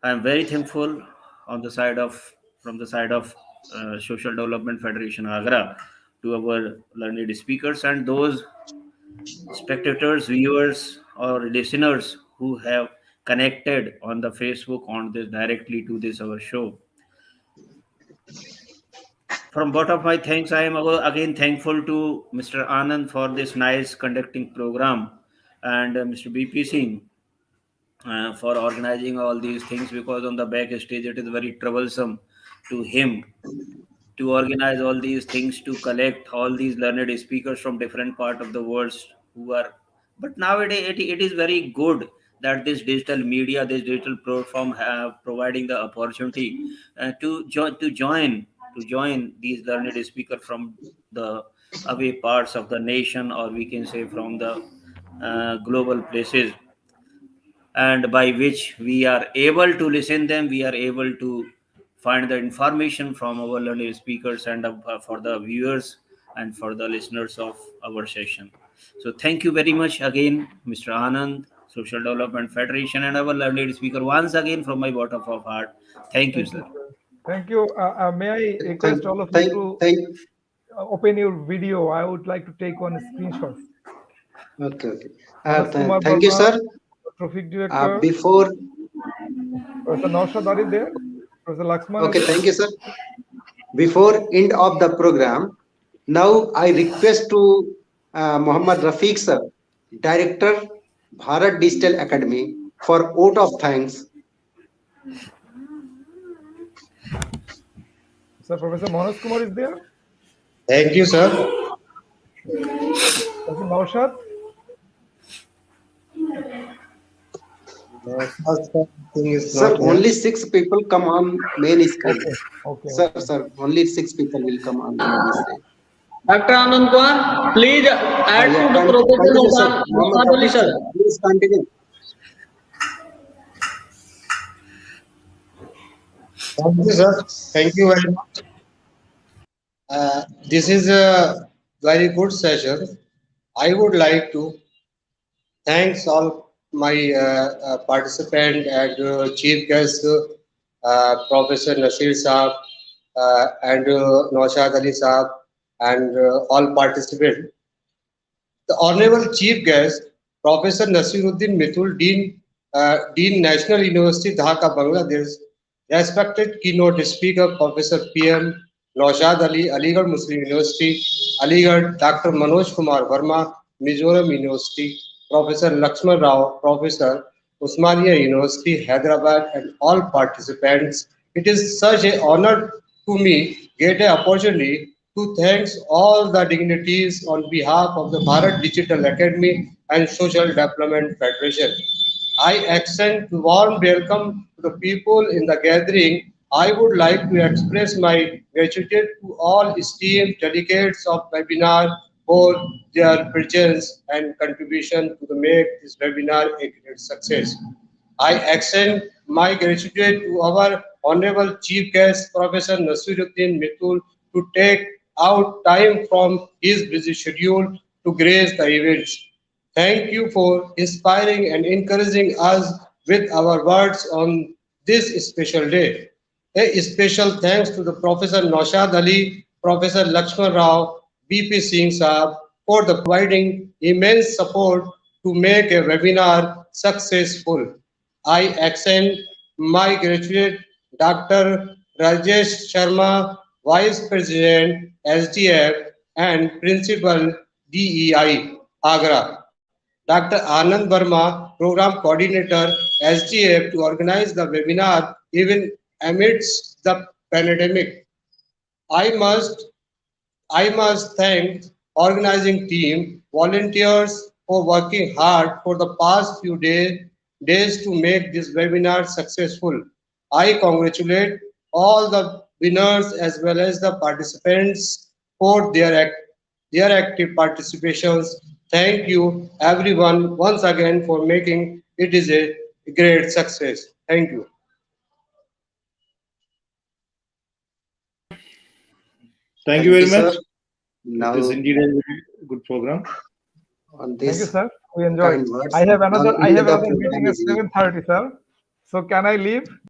I am very thankful on the side of from the side of Social Development Federation Agra to our learned speakers and those spectators, viewers, or listeners who have connected on the Facebook on this directly to this our show. From bottom of my thanks, I am again thankful to Mr. Anand for this nice conducting program and Mr. B.P.Singh for organizing all these things because on the backstage it is very troublesome to him to organize all these things to collect all these learned speakers from different part of the world who are, but nowadays it is very good that this digital media, this digital platform have providing the opportunity to join these learned speakers from the away parts of the nation, or we can say from the global places, and by which we are able to listen them, we are able to find the information from our learned speakers and for the viewers and for the listeners of our session. So thank you very much again, Mr. Anand, Social Development Federation, and our learned speaker once again from my bottom of heart. Thank you, Thank you, sir. sir. Thank you. May I Thank, request all of you thank, to thank. open your video? I would like to take one screenshot. Okay, okay. Manoj Kumar Thank you, Verma, sir. Traffic Director. Before, Professor Naushad, are you there? Professor Lakshman okay, is thank there? you, sir. Before end of the program, now I request to Mohammad Rafiq sir, Director, Bharat Digital Academy, for vote of thanks. Sir, Professor Manoj Kumar is there? Thank you, sir. Professor Naushad? First thing is Sir, not here. only 6 people come on main screen. Okay, okay, Sir, okay. sir, only 6 people will come on the main screen. Dr. Anand Kumar, please add Yeah, to the proposal continue, of sir. the Mohammed Naushad Ali Rafiq, sir. sir. Please continue. Thank you, sir. Thank you very much. This is a very good session. I would like to thanks all my participant and chief guest, Professor Nasir Saab and Naushad Ali Saab and all participants. The Honorable Chief Guest, Professor Nasiruddin Mitul, Dean National University, Dhaka, Bangladesh, respected keynote speaker, Professor P.M. Naushad Ali, Aligarh Muslim University, Aligarh, Dr. Manoj Kumar Verma, Mizoram University, Professor Lakshman Rao, Professor Usmania University, Hyderabad, and all participants. It is such an honor to me get an opportunity to thank all the dignitaries on behalf of the Bharat Digital Academy and Social Development Federation. I extend a warm welcome to the people in the gathering. I would like to express my gratitude to all esteemed delegates of webinar for their presence and contribution to make this webinar a great success. I extend my gratitude to our Honorable Chief Guest, Professor Nasiruddin Mitul, to take out time from his busy schedule to grace the events. Thank you for inspiring and encouraging us with our words on this special day. A special thanks to the Professor Naushad Ali, Professor Lakshman Rao, B.P.Singh Saab for the providing immense support to make a webinar successful. I extend my gratitude Dr. Rajesh Sharma, Vice President SDF and Principal D.E.I. Agra. Dr. Anand Verma, Program Coordinator SDF to organize the webinar even amidst the pandemic. I must I must thank organizing team, volunteers for working hard for the past few days to make this webinar successful. I congratulate all the winners as well as the participants for their active participations. Thank you everyone once again for making it is a great success. Thank you. Thank you Thank very you, sir. much. It is Now, indeed a very good program. on Thank you, this sir. We enjoyed. kind words, I have now another end the meeting program at is 7:30, sir. So can I leave?